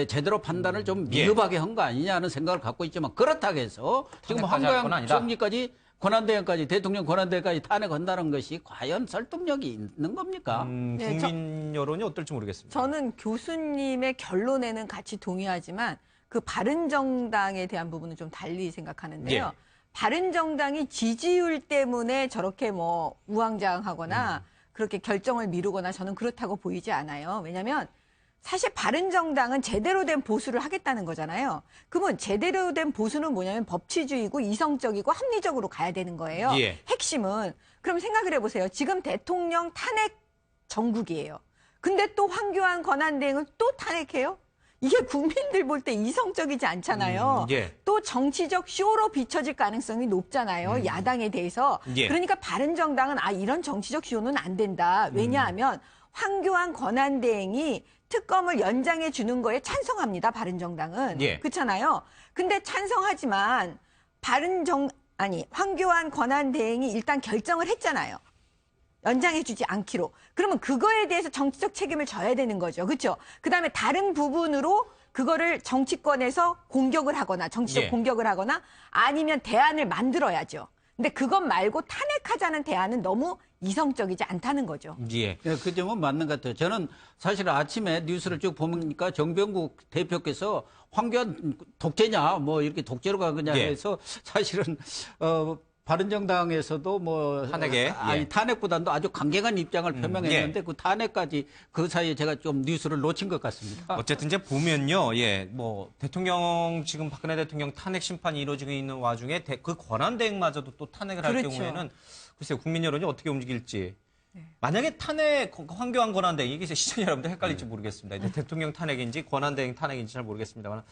제대로 판단을 좀 미흡하게 한 거 아니냐 하는 생각을 갖고 있지만 그렇다고 해서 지금 황교안 총리까지 권한대행까지 대통령 권한대행까지 탄핵한다는 것이 과연 설득력이 있는 겁니까? 국민 여론이 어떨지 모르겠습니다. 저는 교수님의 결론에는 같이 동의하지만 그 바른정당에 대한 부분은 좀 달리 생각하는데요. 바른정당이 지지율 때문에 저렇게 뭐 우왕좌왕하거나 그렇게 결정을 미루거나 저는 그렇다고 보이지 않아요. 왜냐하면 사실 바른정당은 제대로 된 보수를 하겠다는 거잖아요. 그러면 제대로 된 보수는 뭐냐면 법치주의고 이성적이고 합리적으로 가야 되는 거예요. 핵심은. 그럼 생각을 해보세요. 지금 대통령 탄핵 정국이에요. 근데 또 황교안 권한대행을 또 탄핵해요? 이게 국민들 볼 때 이성적이지 않잖아요. 또 정치적 쇼로 비춰질 가능성이 높잖아요. 야당에 대해서. 그러니까 바른정당은 이런 정치적 쇼는 안 된다. 왜냐하면 황교안 권한대행이 특검을 연장해 주는 거에 찬성합니다. 바른정당은. 그렇잖아요. 근데 찬성하지만 황교안 권한대행이 일단 결정을 했잖아요. 연장해 주지 않기로. 그러면 그거에 대해서 정치적 책임을 져야 되는 거죠. 그렇죠? 그다음에 다른 부분으로 그거를 정치권에서 공격을 하거나 정치적 공격을 하거나 아니면 대안을 만들어야죠. 근데 그것 말고 탄핵하자는 대안은 너무 이성적이지 않다는 거죠. 그 점은 맞는 것 같아요. 저는 사실 아침에 뉴스를 쭉 보니까 정병국 대표께서 황교안 독재냐 뭐 이렇게 독재로 가느냐 해서 사실은 바른정당에서도 뭐 탄핵보다도 아주 강경한 입장을 표명했는데 그 탄핵까지 그 사이에 제가 좀 뉴스를 놓친 것 같습니다. 어쨌든 이제 보면요, 뭐 대통령 지금 박근혜 대통령 탄핵 심판이 이루어지고 있는 와중에 그 권한대행마저도 또 탄핵을 할 경우에는 글쎄요 국민 여론이 어떻게 움직일지. 만약에 탄핵 황교안 권한대행 이게 시청자 여러분들 헷갈릴지 모르겠습니다. 대통령 탄핵인지 권한대행 탄핵인지 잘 모르겠습니다만.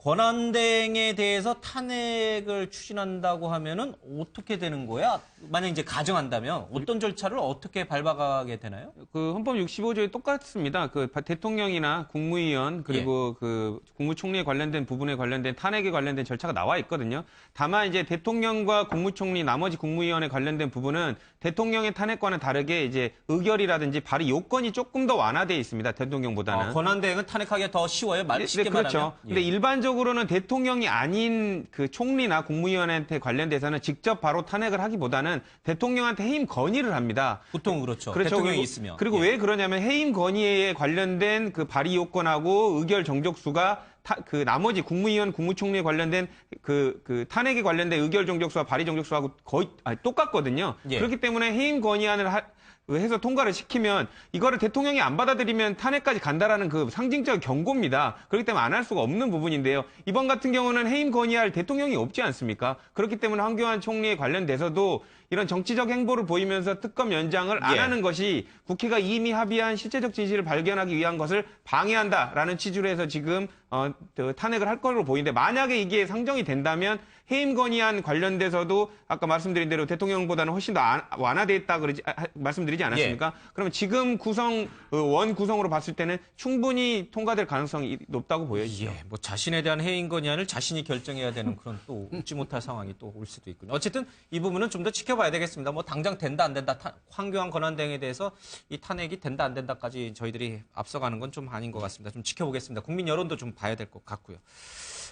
권한대행에 대해서 탄핵을 추진한다고 하면은 어떻게 되는 거야? 만약 이제 가정한다면 어떤 절차를 어떻게 밟아가게 되나요? 그 헌법 65조에 똑같습니다. 그 대통령이나 국무위원 그리고 그 국무총리에 관련된 부분에 관련된 탄핵에 관련된 절차가 나와 있거든요. 다만 이제 대통령과 국무총리 나머지 국무위원에 관련된 부분은 대통령의 탄핵과는 다르게 이제 의결이라든지 발의 요건이 조금 더 완화되어 있습니다. 대통령보다는. 권한대행은 탄핵하기가 더 쉬워요. 쉽게 그렇죠. 말하면. 근데 일반적으로는 대통령이 아닌 그 총리나 국무위원한테 관련돼서는 직접 바로 탄핵을 하기보다는 대통령한테 해임 건의를 합니다. 보통 그렇죠. 그렇죠. 대통령이 있으면. 그리고 왜 그러냐면 해임 건의에 관련된 그 발의 요건하고 의결 정족수가 그 나머지 국무위원, 국무총리에 관련된 그 탄핵에 관련된 의결 정족수와 발의 정족수하고 거의 똑같거든요. 그렇기 때문에 해임 건의안을 해서 통과를 시키면 이거를 대통령이 안 받아들이면 탄핵까지 간다라는 그 상징적 경고입니다. 그렇기 때문에 안 할 수가 없는 부분인데요. 이번 같은 경우는 해임 건의할 대통령이 없지 않습니까? 그렇기 때문에 황교안 총리에 관련돼서도 이런 정치적 행보를 보이면서 특검 연장을 안 하는 것이 국회가 이미 합의한 실제적 진실을 발견하기 위한 것을 방해한다라는 취지로 해서 지금 탄핵을 할 걸로 보이는데 만약에 이게 상정이 된다면 해임 건의안 관련돼서도 아까 말씀드린 대로 대통령보다는 훨씬 더 완화돼 있다 말씀드리지 않았습니까? 그러면 지금 원 구성으로 봤을 때는 충분히 통과될 가능성이 높다고 보여지죠. 뭐 자신에 대한 해임 건의안을 자신이 결정해야 되는 그런 또 웃지 못할 상황이 또 올 수도 있군요. 어쨌든 이 부분은 좀 더 지켜봐야 되겠습니다. 뭐 당장 된다 안 된다 황교안 권한대행에 대해서 이 탄핵이 된다 안 된다까지 저희들이 앞서가는 건 좀 아닌 것 같습니다. 좀 지켜보겠습니다. 국민 여론도 좀 봐야 될 것 같고요.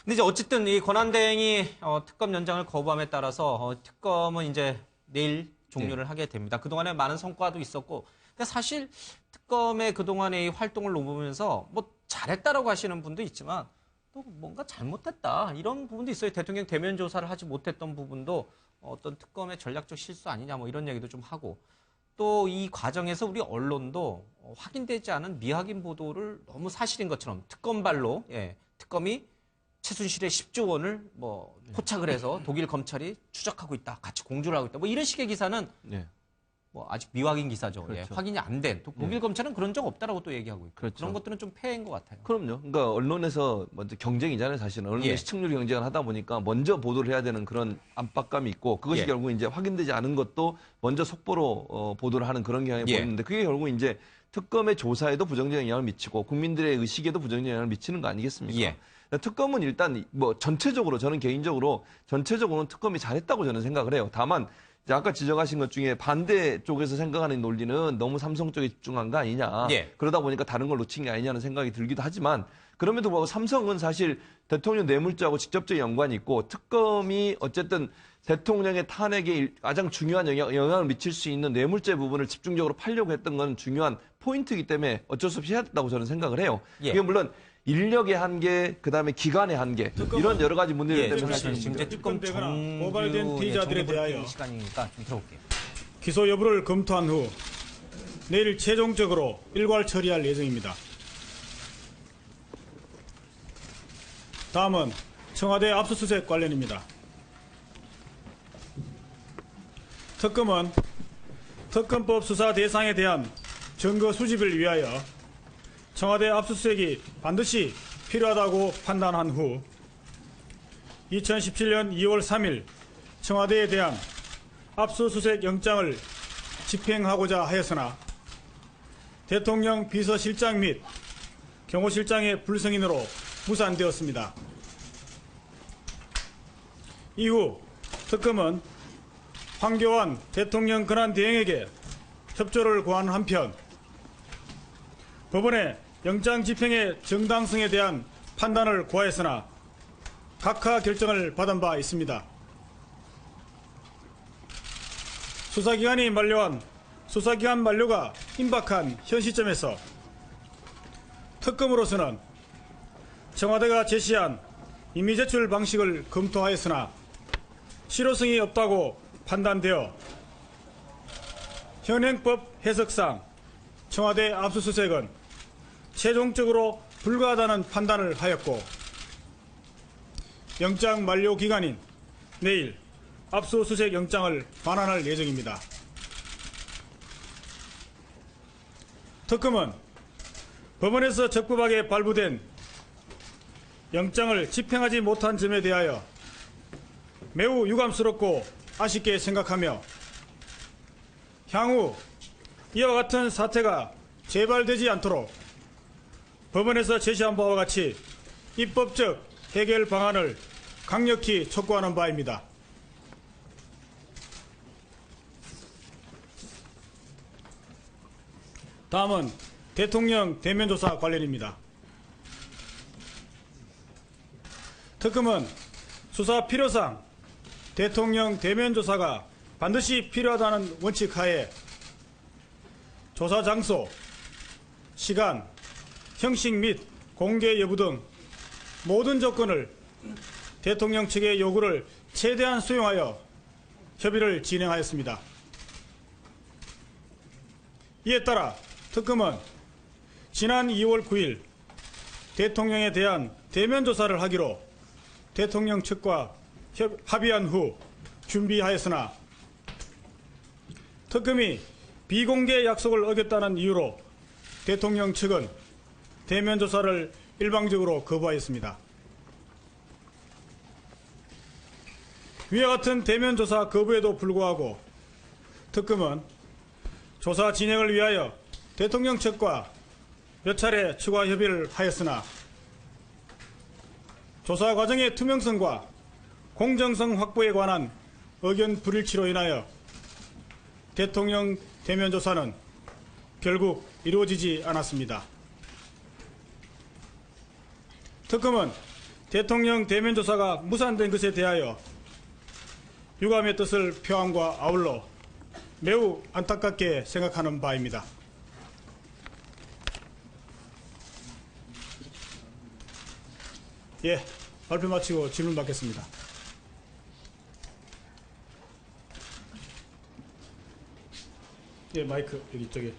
근데 이제 어쨌든 이 권한대행이 특검 연장을 거부함에 따라서 특검은 이제 내일 종료를 하게 됩니다. 그동안에 많은 성과도 있었고, 근데 사실 특검의 그동안의 이 활동을 보면서 뭐 잘했다라고 하시는 분도 있지만 또 뭔가 잘못했다 이런 부분도 있어요. 대통령 대면 조사를 하지 못했던 부분도 어떤 특검의 전략적 실수 아니냐 뭐 이런 얘기도 좀 하고 또 이 과정에서 우리 언론도 확인되지 않은 미확인 보도를 너무 사실인 것처럼 특검발로 특검이 최순실의 10조 원을 뭐 포착을 해서 독일 검찰이 추적하고 있다. 같이 공조를 하고 있다. 뭐 이런 식의 기사는 뭐 아직 미확인 기사죠. 그렇죠. 확인이 안 된. 독일 검찰은 그런 적 없다라고 또 얘기하고 있고. 그런 것들은 좀 폐해인 것 같아요. 그럼요. 그러니까 언론에서 먼저 경쟁이잖아요, 사실은. 언론의 시청률 경쟁을 하다 보니까 먼저 보도를 해야 되는 그런 압박감이 있고 그것이 결국 이제 확인되지 않은 것도 먼저 속보로 보도를 하는 그런 경향이 보이는데 그게 결국 이제 특검의 조사에도 부정적인 영향을 미치고 국민들의 의식에도 부정적인 영향을 미치는 거 아니겠습니까? 특검은 일단 뭐 전체적으로 저는 개인적으로 전체적으로는 특검이 잘했다고 저는 생각을 해요. 다만 이제 아까 지적하신 것 중에 반대 쪽에서 생각하는 논리는 너무 삼성 쪽에 집중한 거 아니냐. 예. 그러다 보니까 다른 걸 놓친 게 아니냐는 생각이 들기도 하지만 그럼에도 불구하고 삼성은 사실 대통령 뇌물죄하고 직접적인 연관이 있고 특검이 어쨌든 대통령의 탄핵에 가장 중요한 영향을 미칠 수 있는 뇌물죄 부분을 집중적으로 팔려고 했던 건 중요한 포인트이기 때문에 어쩔 수 없이 해야 된다고 저는 생각을 해요. 예. 그게 물론 인력의 한계, 그다음에 기간의 한계 이런 여러 가지 문제들 예, 때문에 지금 이제 특검 고발된 피의자들에 대하여 시간이니까 좀 들어볼게요. 기소 여부를 검토한 후 내일 최종적으로 일괄 처리할 예정입니다. 다음은 청와대 압수수색 관련입니다. 특검은 특검법 수사 대상에 대한 증거 수집을 위하여 청와대 압수수색이 반드시 필요하다고 판단한 후 2017년 2월 3일 청와대에 대한 압수수색 영장을 집행하고자 하였으나 대통령 비서실장 및 경호실장의 불승인으로 무산되었습니다. 이후 특검은 황교안 대통령 권한대행에게 협조를 구한 한편 법원에 영장 집행의 정당성에 대한 판단을 구하였으나 각하 결정을 받은 바 있습니다. 수사기간이 만료한 수사기간 만료가 임박한 현 시점에서 특검으로서는 청와대가 제시한 임의 제출 방식을 검토하였으나 실효성이 없다고 판단되어 현행법 해석상 청와대 압수수색은 최종적으로 불가하다는 판단을 하였고 영장 만료 기간인 내일 압수수색 영장을 반환할 예정입니다. 특검은 법원에서 적법하게 발부된 영장을 집행하지 못한 점에 대하여 매우 유감스럽고 아쉽게 생각하며 향후 이와 같은 사태가 재발되지 않도록 법원에서 제시한 바와 같이 입법적 해결 방안을 강력히 촉구하는 바입니다. 다음은 대통령 대면 조사 관련입니다. 특검은 수사 필요상 대통령 대면 조사가 반드시 필요하다는 원칙 하에 조사 장소, 시간, 형식 및 공개 여부 등 모든 조건을 대통령 측의 요구를 최대한 수용하여 협의를 진행하였습니다. 이에 따라 특검은 지난 2월 9일 대통령에 대한 대면 조사를 하기로 대통령 측과 합의한 후 준비하였으나 특검이 비공개 약속을 어겼다는 이유로 대통령 측은 대면 조사를 일방적으로 거부하였습니다. 위와 같은 대면 조사 거부에도 불구하고 특검은 조사 진행을 위하여 대통령 측과 몇 차례 추가 협의를 하였으나 조사 과정의 투명성과 공정성 확보에 관한 의견 불일치로 인하여 대통령 대면 조사는 결국 이루어지지 않았습니다. 특검은 대통령 대면 조사가 무산된 것에 대하여 유감의 뜻을 표함과 아울러 매우 안타깝게 생각하는 바입니다. 예, 발표 마치고 질문 받겠습니다. 예, 마이크 여기 이쪽에.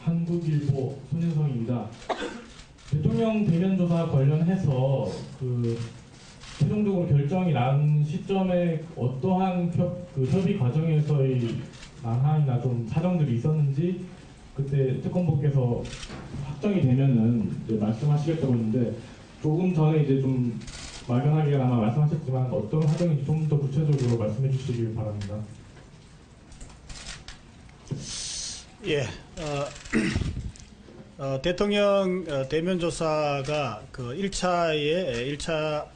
한국일보 손윤성입니다. 대통령 대면 조사 관련해서 최종적으로 결정이 난 시점에 어떠한 협의 과정에서의 난항이나 좀 사정들이 있었는지 그때 특검부께서 확정이 되면은 이제 말씀하시겠다고 했는데 조금 전에 이제 좀 막연하게 아마 말씀하셨지만 어떤 사정인지 좀 더 구체적으로 말씀해 주시길 바랍니다. 예, 대통령 대면 조사가 그 1차로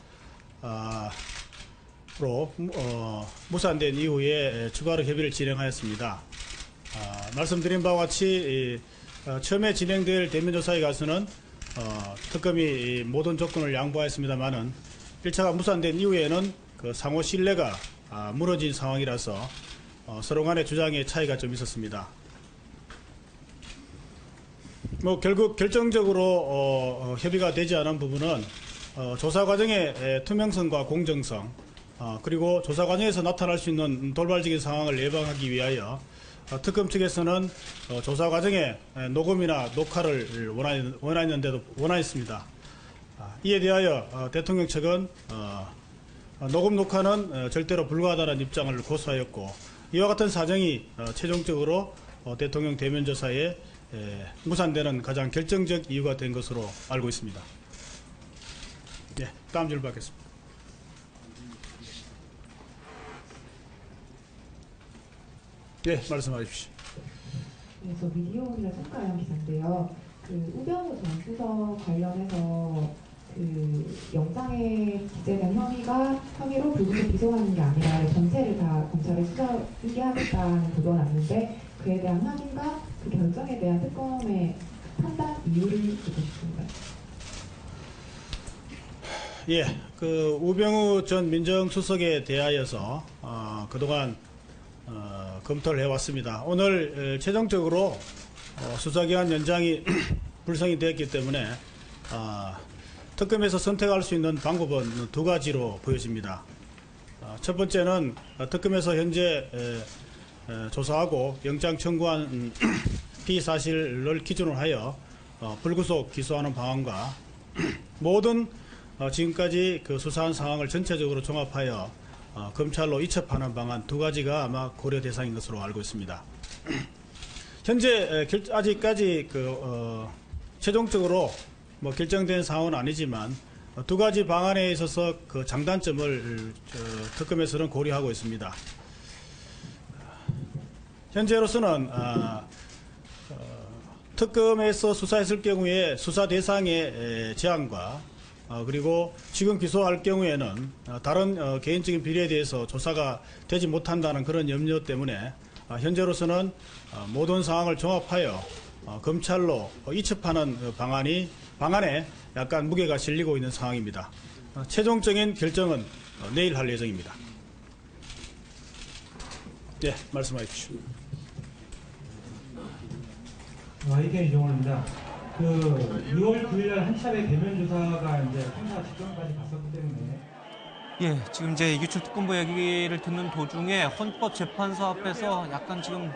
무산된 이후에 추가로 협의를 진행하였습니다. 말씀드린 바와 같이 처음에 진행될 대면 조사에 가서는 특검이 모든 조건을 양보하였습니다만은 1차가 무산된 이후에는 그 상호 신뢰가 무너진 상황이라서 서로 간의 주장의 차이가 좀 있었습니다. 결국 결정적으로 협의가 되지 않은 부분은 조사 과정의 투명성과 공정성, 그리고 조사 과정에서 나타날 수 있는 돌발적인 상황을 예방하기 위하여 특검 측에서는 조사 과정에 녹음이나 녹화를 원하였습니다. 이에 대하여 대통령 측은 녹음 녹화는 절대로 불가하다는 입장을 고수하였고, 이와 같은 사정이 최종적으로 대통령 대면 조사에 무산되는 가장 결정적 이유가 된 것으로 알고 있습니다. 네, 다음 질문 받겠습니다. 네, 말씀하십시오. 네, 저 미디어오늘의 성가영 기자인데요. 그 우병우 전 수석 관련해서 그 영장에 기재된 혐의로 불구속 기소하는 게 아니라 전체를 다 검찰에 수사하게 하겠다는 보도가 났는데, 그에 대한 확인과 그 결정에 대한 특검의 판단 이유를 듣고 싶습니다. 예, 그 우병우 전 민정수석에 대하여서 그동안 검토를 해왔습니다. 오늘 최종적으로 수사기한 연장이 불성이 되었기 때문에 특검에서 선택할 수 있는 방법은 두 가지로 보여집니다. 첫 번째는 특검에서 현재 조사하고 영장 청구한 피의사실을 기준으로 하여 불구속 기소하는 방안과 모든 지금까지 그 수사한 상황을 전체적으로 종합하여 검찰로 이첩하는 방안, 두 가지가 아마 고려 대상인 것으로 알고 있습니다. 현재 아직까지 최종적으로 결정된 상황은 아니지만 두 가지 방안에 있어서 그 장단점을 특검에서는 고려하고 있습니다. 현재로서는 특검에서 수사했을 경우에 수사 대상의 제한과 그리고 지금 기소할 경우에는 다른 개인적인 비리에 대해서 조사가 되지 못한다는 그런 염려 때문에 현재로서는 모든 상황을 종합하여 검찰로 이첩하는 방안에 약간 무게가 실리고 있는 상황입니다. 최종적인 결정은 내일 할 예정입니다. 네, 말씀하십시오. 이게 이종호입니다. 그 2월 9일날 한 차례 대면 조사가 이제 판사 직전까지 갔었기 때문에. 예, 지금 이제 이규철 특검보 얘기를 듣는 도중에 헌법재판소 앞에서 약간 지금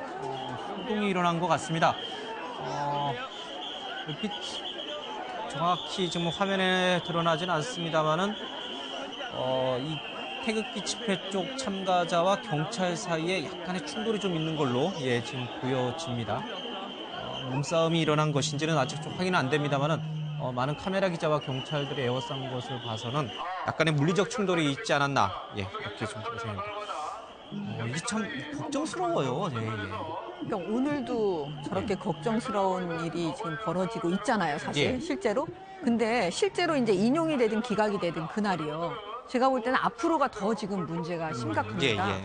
소동이 일어난 것 같습니다. 얼핏 정확히 지금 화면에 드러나진 않습니다만은 이 태극기 집회 쪽 참가자와 경찰 사이에 약간의 충돌이 좀 있는 걸로 지금 보여집니다. 몸싸움이 일어난 것인지는 아직 좀 확인은 안 됩니다만은 많은 카메라 기자와 경찰들이 에워싼 것을 봐서는 약간의 물리적 충돌이 있지 않았나 이렇게 좀 생각합니다. 이게 참 걱정스러워요. 그러니까 오늘도 저렇게 걱정스러운 일이 지금 벌어지고 있잖아요, 사실 실제로. 근데 실제로 이제 인용이 되든 기각이 되든 그날이요. 제가 볼 때는 앞으로가 더 지금 문제가 심각합니다.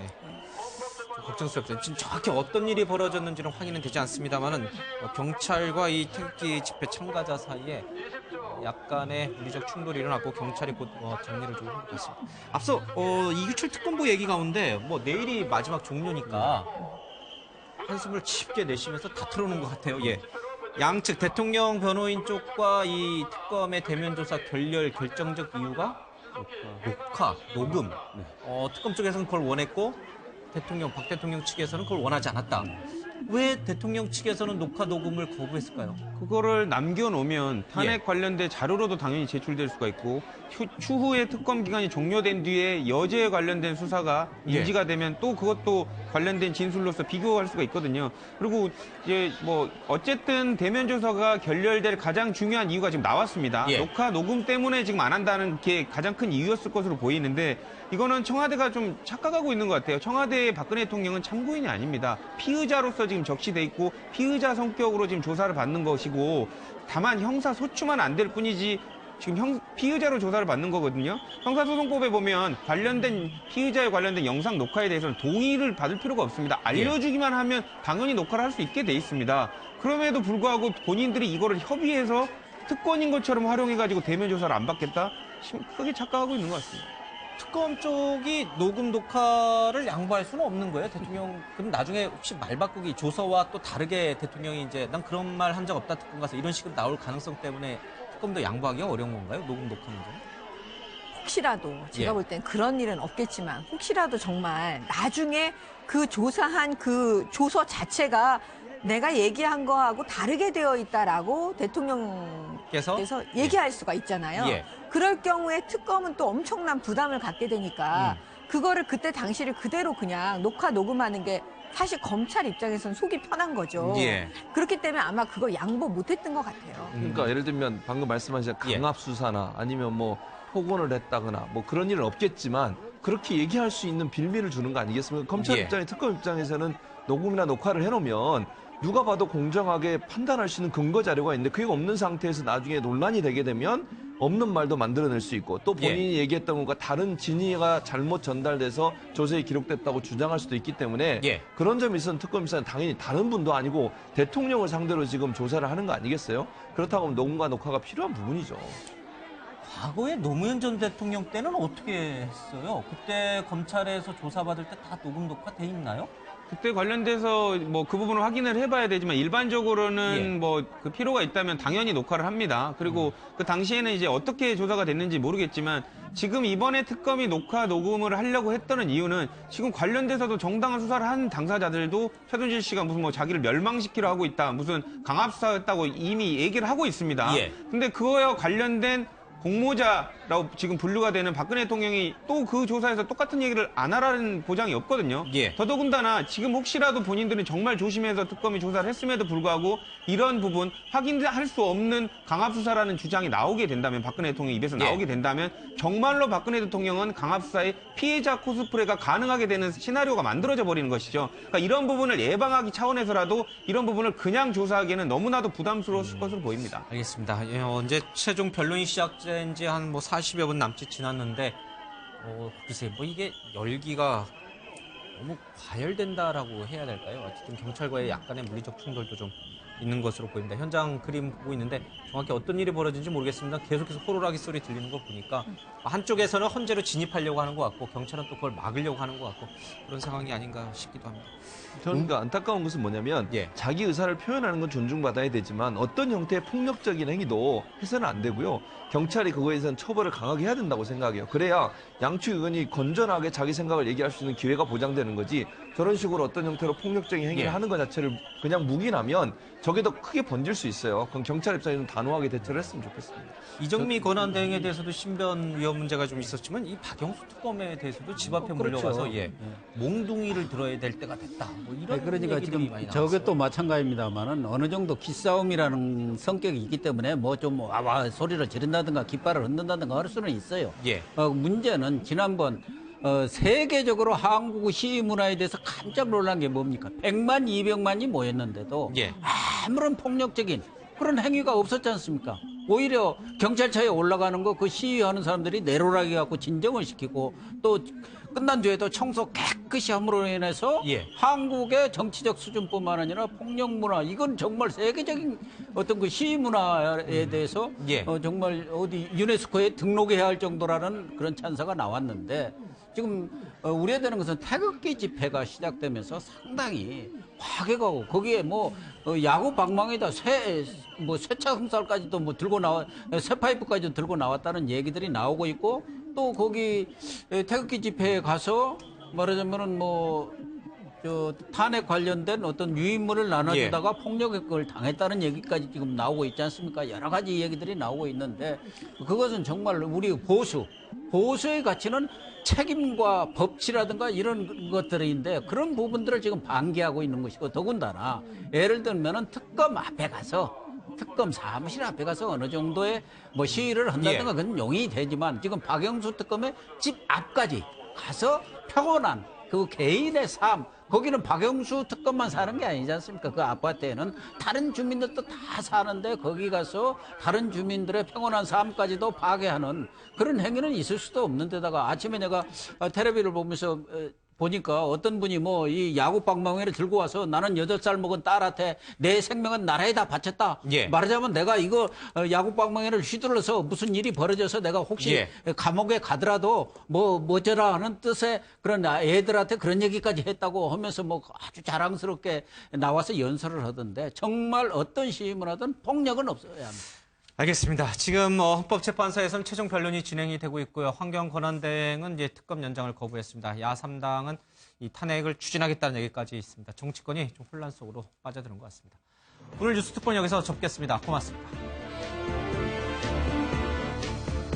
걱정스럽죠. 지금 정확히 어떤 일이 벌어졌는지는 확인은 되지 않습니다만은 경찰과 이 태극기 집회 참가자 사이에 약간의 물리적 충돌이 일어났고 경찰이 곧 정리를 좀 할 것 같습니다. 앞서 이규철 특검보 얘기 가운데 내일이 마지막 종료니까 한숨을 깊게 내쉬면서 다투는 것 같아요. 양측 대통령 변호인 쪽과 이 특검의 대면 조사 결정적 이유가 녹음. 특검 쪽에서는 그걸 원했고 박 대통령 측에서는 그걸 원하지 않았다. 왜 대통령 측에서는 녹화 녹음을 거부했을까요? 그거를 남겨놓으면 탄핵 관련된 자료로도 당연히 제출될 수가 있고 추후에 특검 기간이 종료된 뒤에 여죄에 관련된 수사가 인지가 되면 또 그것도 관련된 진술로서 비교할 수가 있거든요. 그리고 이제 뭐 어쨌든 대면 조사가 결렬될 가장 중요한 이유가 지금 나왔습니다. 예. 녹화 녹음 때문에 지금 안 한다는 게 가장 큰 이유였을 것으로 보이는데 이거는 청와대가 좀 착각하고 있는 것 같아요. 청와대의 박근혜 대통령은 참고인이 아닙니다. 피의자로서 지금 적시돼 있고 피의자 성격으로 지금 조사를 받는 것이고 다만 형사 소추만 안 될 뿐이지 지금 피의자로 조사를 받는 거거든요. 형사소송법에 보면 관련된 피의자에 관련된 영상 녹화에 대해서는 동의를 받을 필요가 없습니다. 알려주기만 하면 당연히 녹화를 할 수 있게 돼 있습니다. 그럼에도 불구하고 본인들이 이거를 협의해서 특권인 것처럼 활용해가지고 대면 조사를 안 받겠다? 크게 착각하고 있는 것 같습니다. 특검 쪽이 녹음 녹화를 양보할 수는 없는 거예요, 대통령. 그럼 나중에 혹시 말 바꾸기 조서와 또 다르게 대통령이 이제 난 그런 말 한 적 없다 특검 가서 이런 식으로 나올 가능성 때문에 특검도 양보하기가 어려운 건가요? 녹음 녹화 문제? 혹시라도 제가 볼 땐 그런 일은 없겠지만 혹시라도 정말 나중에 그 조사한 그 조서 자체가 내가 얘기한 거하고 다르게 되어 있다라고 대통령께서 얘기할 수가 있잖아요. 그럴 경우에 특검은 또 엄청난 부담을 갖게 되니까 그거를 그때 당시를 그대로 그냥 녹화 녹음하는 게 사실 검찰 입장에서는 속이 편한 거죠. 그렇기 때문에 아마 그걸 양보 못했던 것 같아요. 그러니까 예를 들면 방금 말씀하신 강압 수사나 아니면 뭐 폭언을 했다거나 뭐 그런 일은 없겠지만 그렇게 얘기할 수 있는 빌미를 주는 거 아니겠습니까? 검찰 입장에 특검 입장에서는 녹음이나 녹화를 해놓으면 누가 봐도 공정하게 판단할 수 있는 근거 자료가 있는데 그게 없는 상태에서 나중에 논란이 되게 되면 없는 말도 만들어낼 수 있고 또 본인이 얘기했던 것과 다른 진위가 잘못 전달돼서 조서에 기록됐다고 주장할 수도 있기 때문에 그런 점에 있어서는 특검 입장은 당연히 다른 분도 아니고 대통령을 상대로 지금 조사를 하는 거 아니겠어요? 그렇다고 하면 녹음과 녹화가 필요한 부분이죠. 과거에 노무현 전 대통령 때는 어떻게 했어요? 그때 검찰에서 조사받을 때 다 녹음 녹화 돼 있나요? 그때 관련돼서 뭐 그 부분을 확인을 해봐야 되지만 일반적으로는 뭐 그 필요가 있다면 당연히 녹화를 합니다. 그리고 그 당시에는 이제 어떻게 조사가 됐는지 모르겠지만 지금 이번에 특검이 녹화 녹음을 하려고 했던 이유는 지금 관련돼서도 정당한 수사를 한 당사자들도 최순실 씨가 무슨 뭐 자기를 멸망시키려 하고 있다, 무슨 강압수사했다고 이미 얘기를 하고 있습니다. 근데 그거와 관련된 공모자라고 지금 분류가 되는 박근혜 대통령이 또 그 조사에서 똑같은 얘기를 안 하라는 보장이 없거든요. 더더군다나 지금 혹시라도 본인들은 정말 조심해서 특검이 조사를 했음에도 불구하고 이런 부분 확인할 수 없는 강압수사라는 주장이 나오게 된다면 박근혜 대통령 입에서 나오게 된다면 정말로 박근혜 대통령은 강압수사의 피해자 코스프레가 가능하게 되는 시나리오가 만들어져 버리는 것이죠. 그러니까 이런 부분을 예방하기 차원에서라도 이런 부분을 그냥 조사하기에는 너무나도 부담스러울 것으로 보입니다. 알겠습니다. 언제 최종 변론이 시작된 지 한 뭐 40여 분 남짓 지났는데 글쎄 뭐 이게 열기가 너무 과열된다라고 해야 될까요? 어쨌든 경찰과의 약간의 물리적 충돌도 좀 있는 것으로 보입니다. 현장 그림 보고 있는데 정확히 어떤 일이 벌어진지 모르겠습니다. 계속해서 호루라기 소리 들리는 거 보니까 한쪽에서는 헌재로 진입하려고 하는 것 같고 경찰은 또 그걸 막으려고 하는 것 같고 그런 상황이 아닌가 싶기도 합니다. 저는 그러니까 안타까운 것은 뭐냐면 자기 의사를 표현하는 건 존중받아야 되지만 어떤 형태의 폭력적인 행위도 해서는 안 되고요. 경찰이 그거에 대해서는 처벌을 강하게 해야 된다고 생각해요. 그래야 양측 의원이 건전하게 자기 생각을 얘기할 수 있는 기회가 보장되는 거지 저런 식으로 어떤 형태로 폭력적인 행위를 하는 것 자체를 그냥 묵인하면 저게 더 크게 번질 수 있어요. 그럼 경찰 입장에서는 단호하게 대처를 했으면 좋겠습니다. 이정미 권한대행에 대해서도 신변 위험 문제가 좀 있었지만 이 박영수 특검에 대해서도 집 앞에 몰려가서 몽둥이를 들어야 될 때가 됐다. 뭐 이런 그러니까 지금 저게 또 마찬가지입니다만은 어느 정도 기싸움이라는 성격이 있기 때문에 뭐 좀 와와 소리를 지른다든가 깃발을 흔든다든가 할 수는 있어요. 문제는 지난번 세계적으로 한국 시위 문화에 대해서 깜짝 놀란 게 뭡니까? 100만, 200만이 모였는데도 아무런 폭력적인 그런 행위가 없었지 않습니까? 오히려 경찰차에 올라가는 거 그 시위하는 사람들이 내로라기 갖고 진정을 시키고 또 끝난 뒤에도 청소 깨끗이 함으로 인해서 한국의 정치적 수준뿐만 아니라 폭력 문화 이건 정말 세계적인 어떤 그 시위 문화에 대해서 정말 어디 유네스코에 등록해야 할 정도라는 그런 찬사가 나왔는데 지금 우려되는 것은 태극기 집회가 시작되면서 상당히 파괴가고 거기에 뭐 야구 방망이다 쇠차 흠살까지도 뭐 들고 나와 쇠 파이프까지 들고 나왔다는 얘기들이 나오고 있고 또 거기 태극기 집회에 가서 말하자면은 뭐 탄핵 관련된 어떤 유인물을 나눠주다가 폭력을 당했다는 얘기까지 지금 나오고 있지 않습니까? 여러 가지 얘기들이 나오고 있는데 그것은 정말 우리 보수의 가치는 책임과 법치라든가 이런 것들인데 그런 부분들을 지금 방기하고 있는 것이고 더군다나 예를 들면은 특검 앞에 가서 특검 사무실 앞에 가서 어느 정도의 뭐 시위를 한다든가 그건 용인이 되지만 지금 박영수 특검의 집 앞까지 가서 평온한 그 개인의 삶 거기는 박영수 특검만 사는 게 아니지 않습니까? 그 아파트에는 다른 주민들도 다 사는데 거기 가서 다른 주민들의 평온한 삶까지도 파괴하는 그런 행위는 있을 수도 없는 데다가 아침에 내가 텔레비를 보면서 보니까 어떤 분이 뭐 이 야구 방망이를 들고 와서 나는 8살 먹은 딸한테 내 생명은 나라에다 바쳤다. 말하자면 내가 이거 야구 방망이를 휘둘러서 무슨 일이 벌어져서 내가 혹시 감옥에 가더라도 뭐저라 하는 뜻의 그런 애들한테 그런 얘기까지 했다고 하면서 뭐 아주 자랑스럽게 나와서 연설을 하던데 정말 어떤 시임을 하든 폭력은 없어야 합니다. 알겠습니다. 지금 헌법재판소에서는 최종 변론이 진행이 되고 있고요. 환경권한대행은 이제 특검 연장을 거부했습니다. 야3당은 이 탄핵을 추진하겠다는 얘기까지 있습니다. 정치권이 좀 혼란 속으로 빠져드는 것 같습니다. 오늘 뉴스 특본 여기서 접겠습니다. 고맙습니다.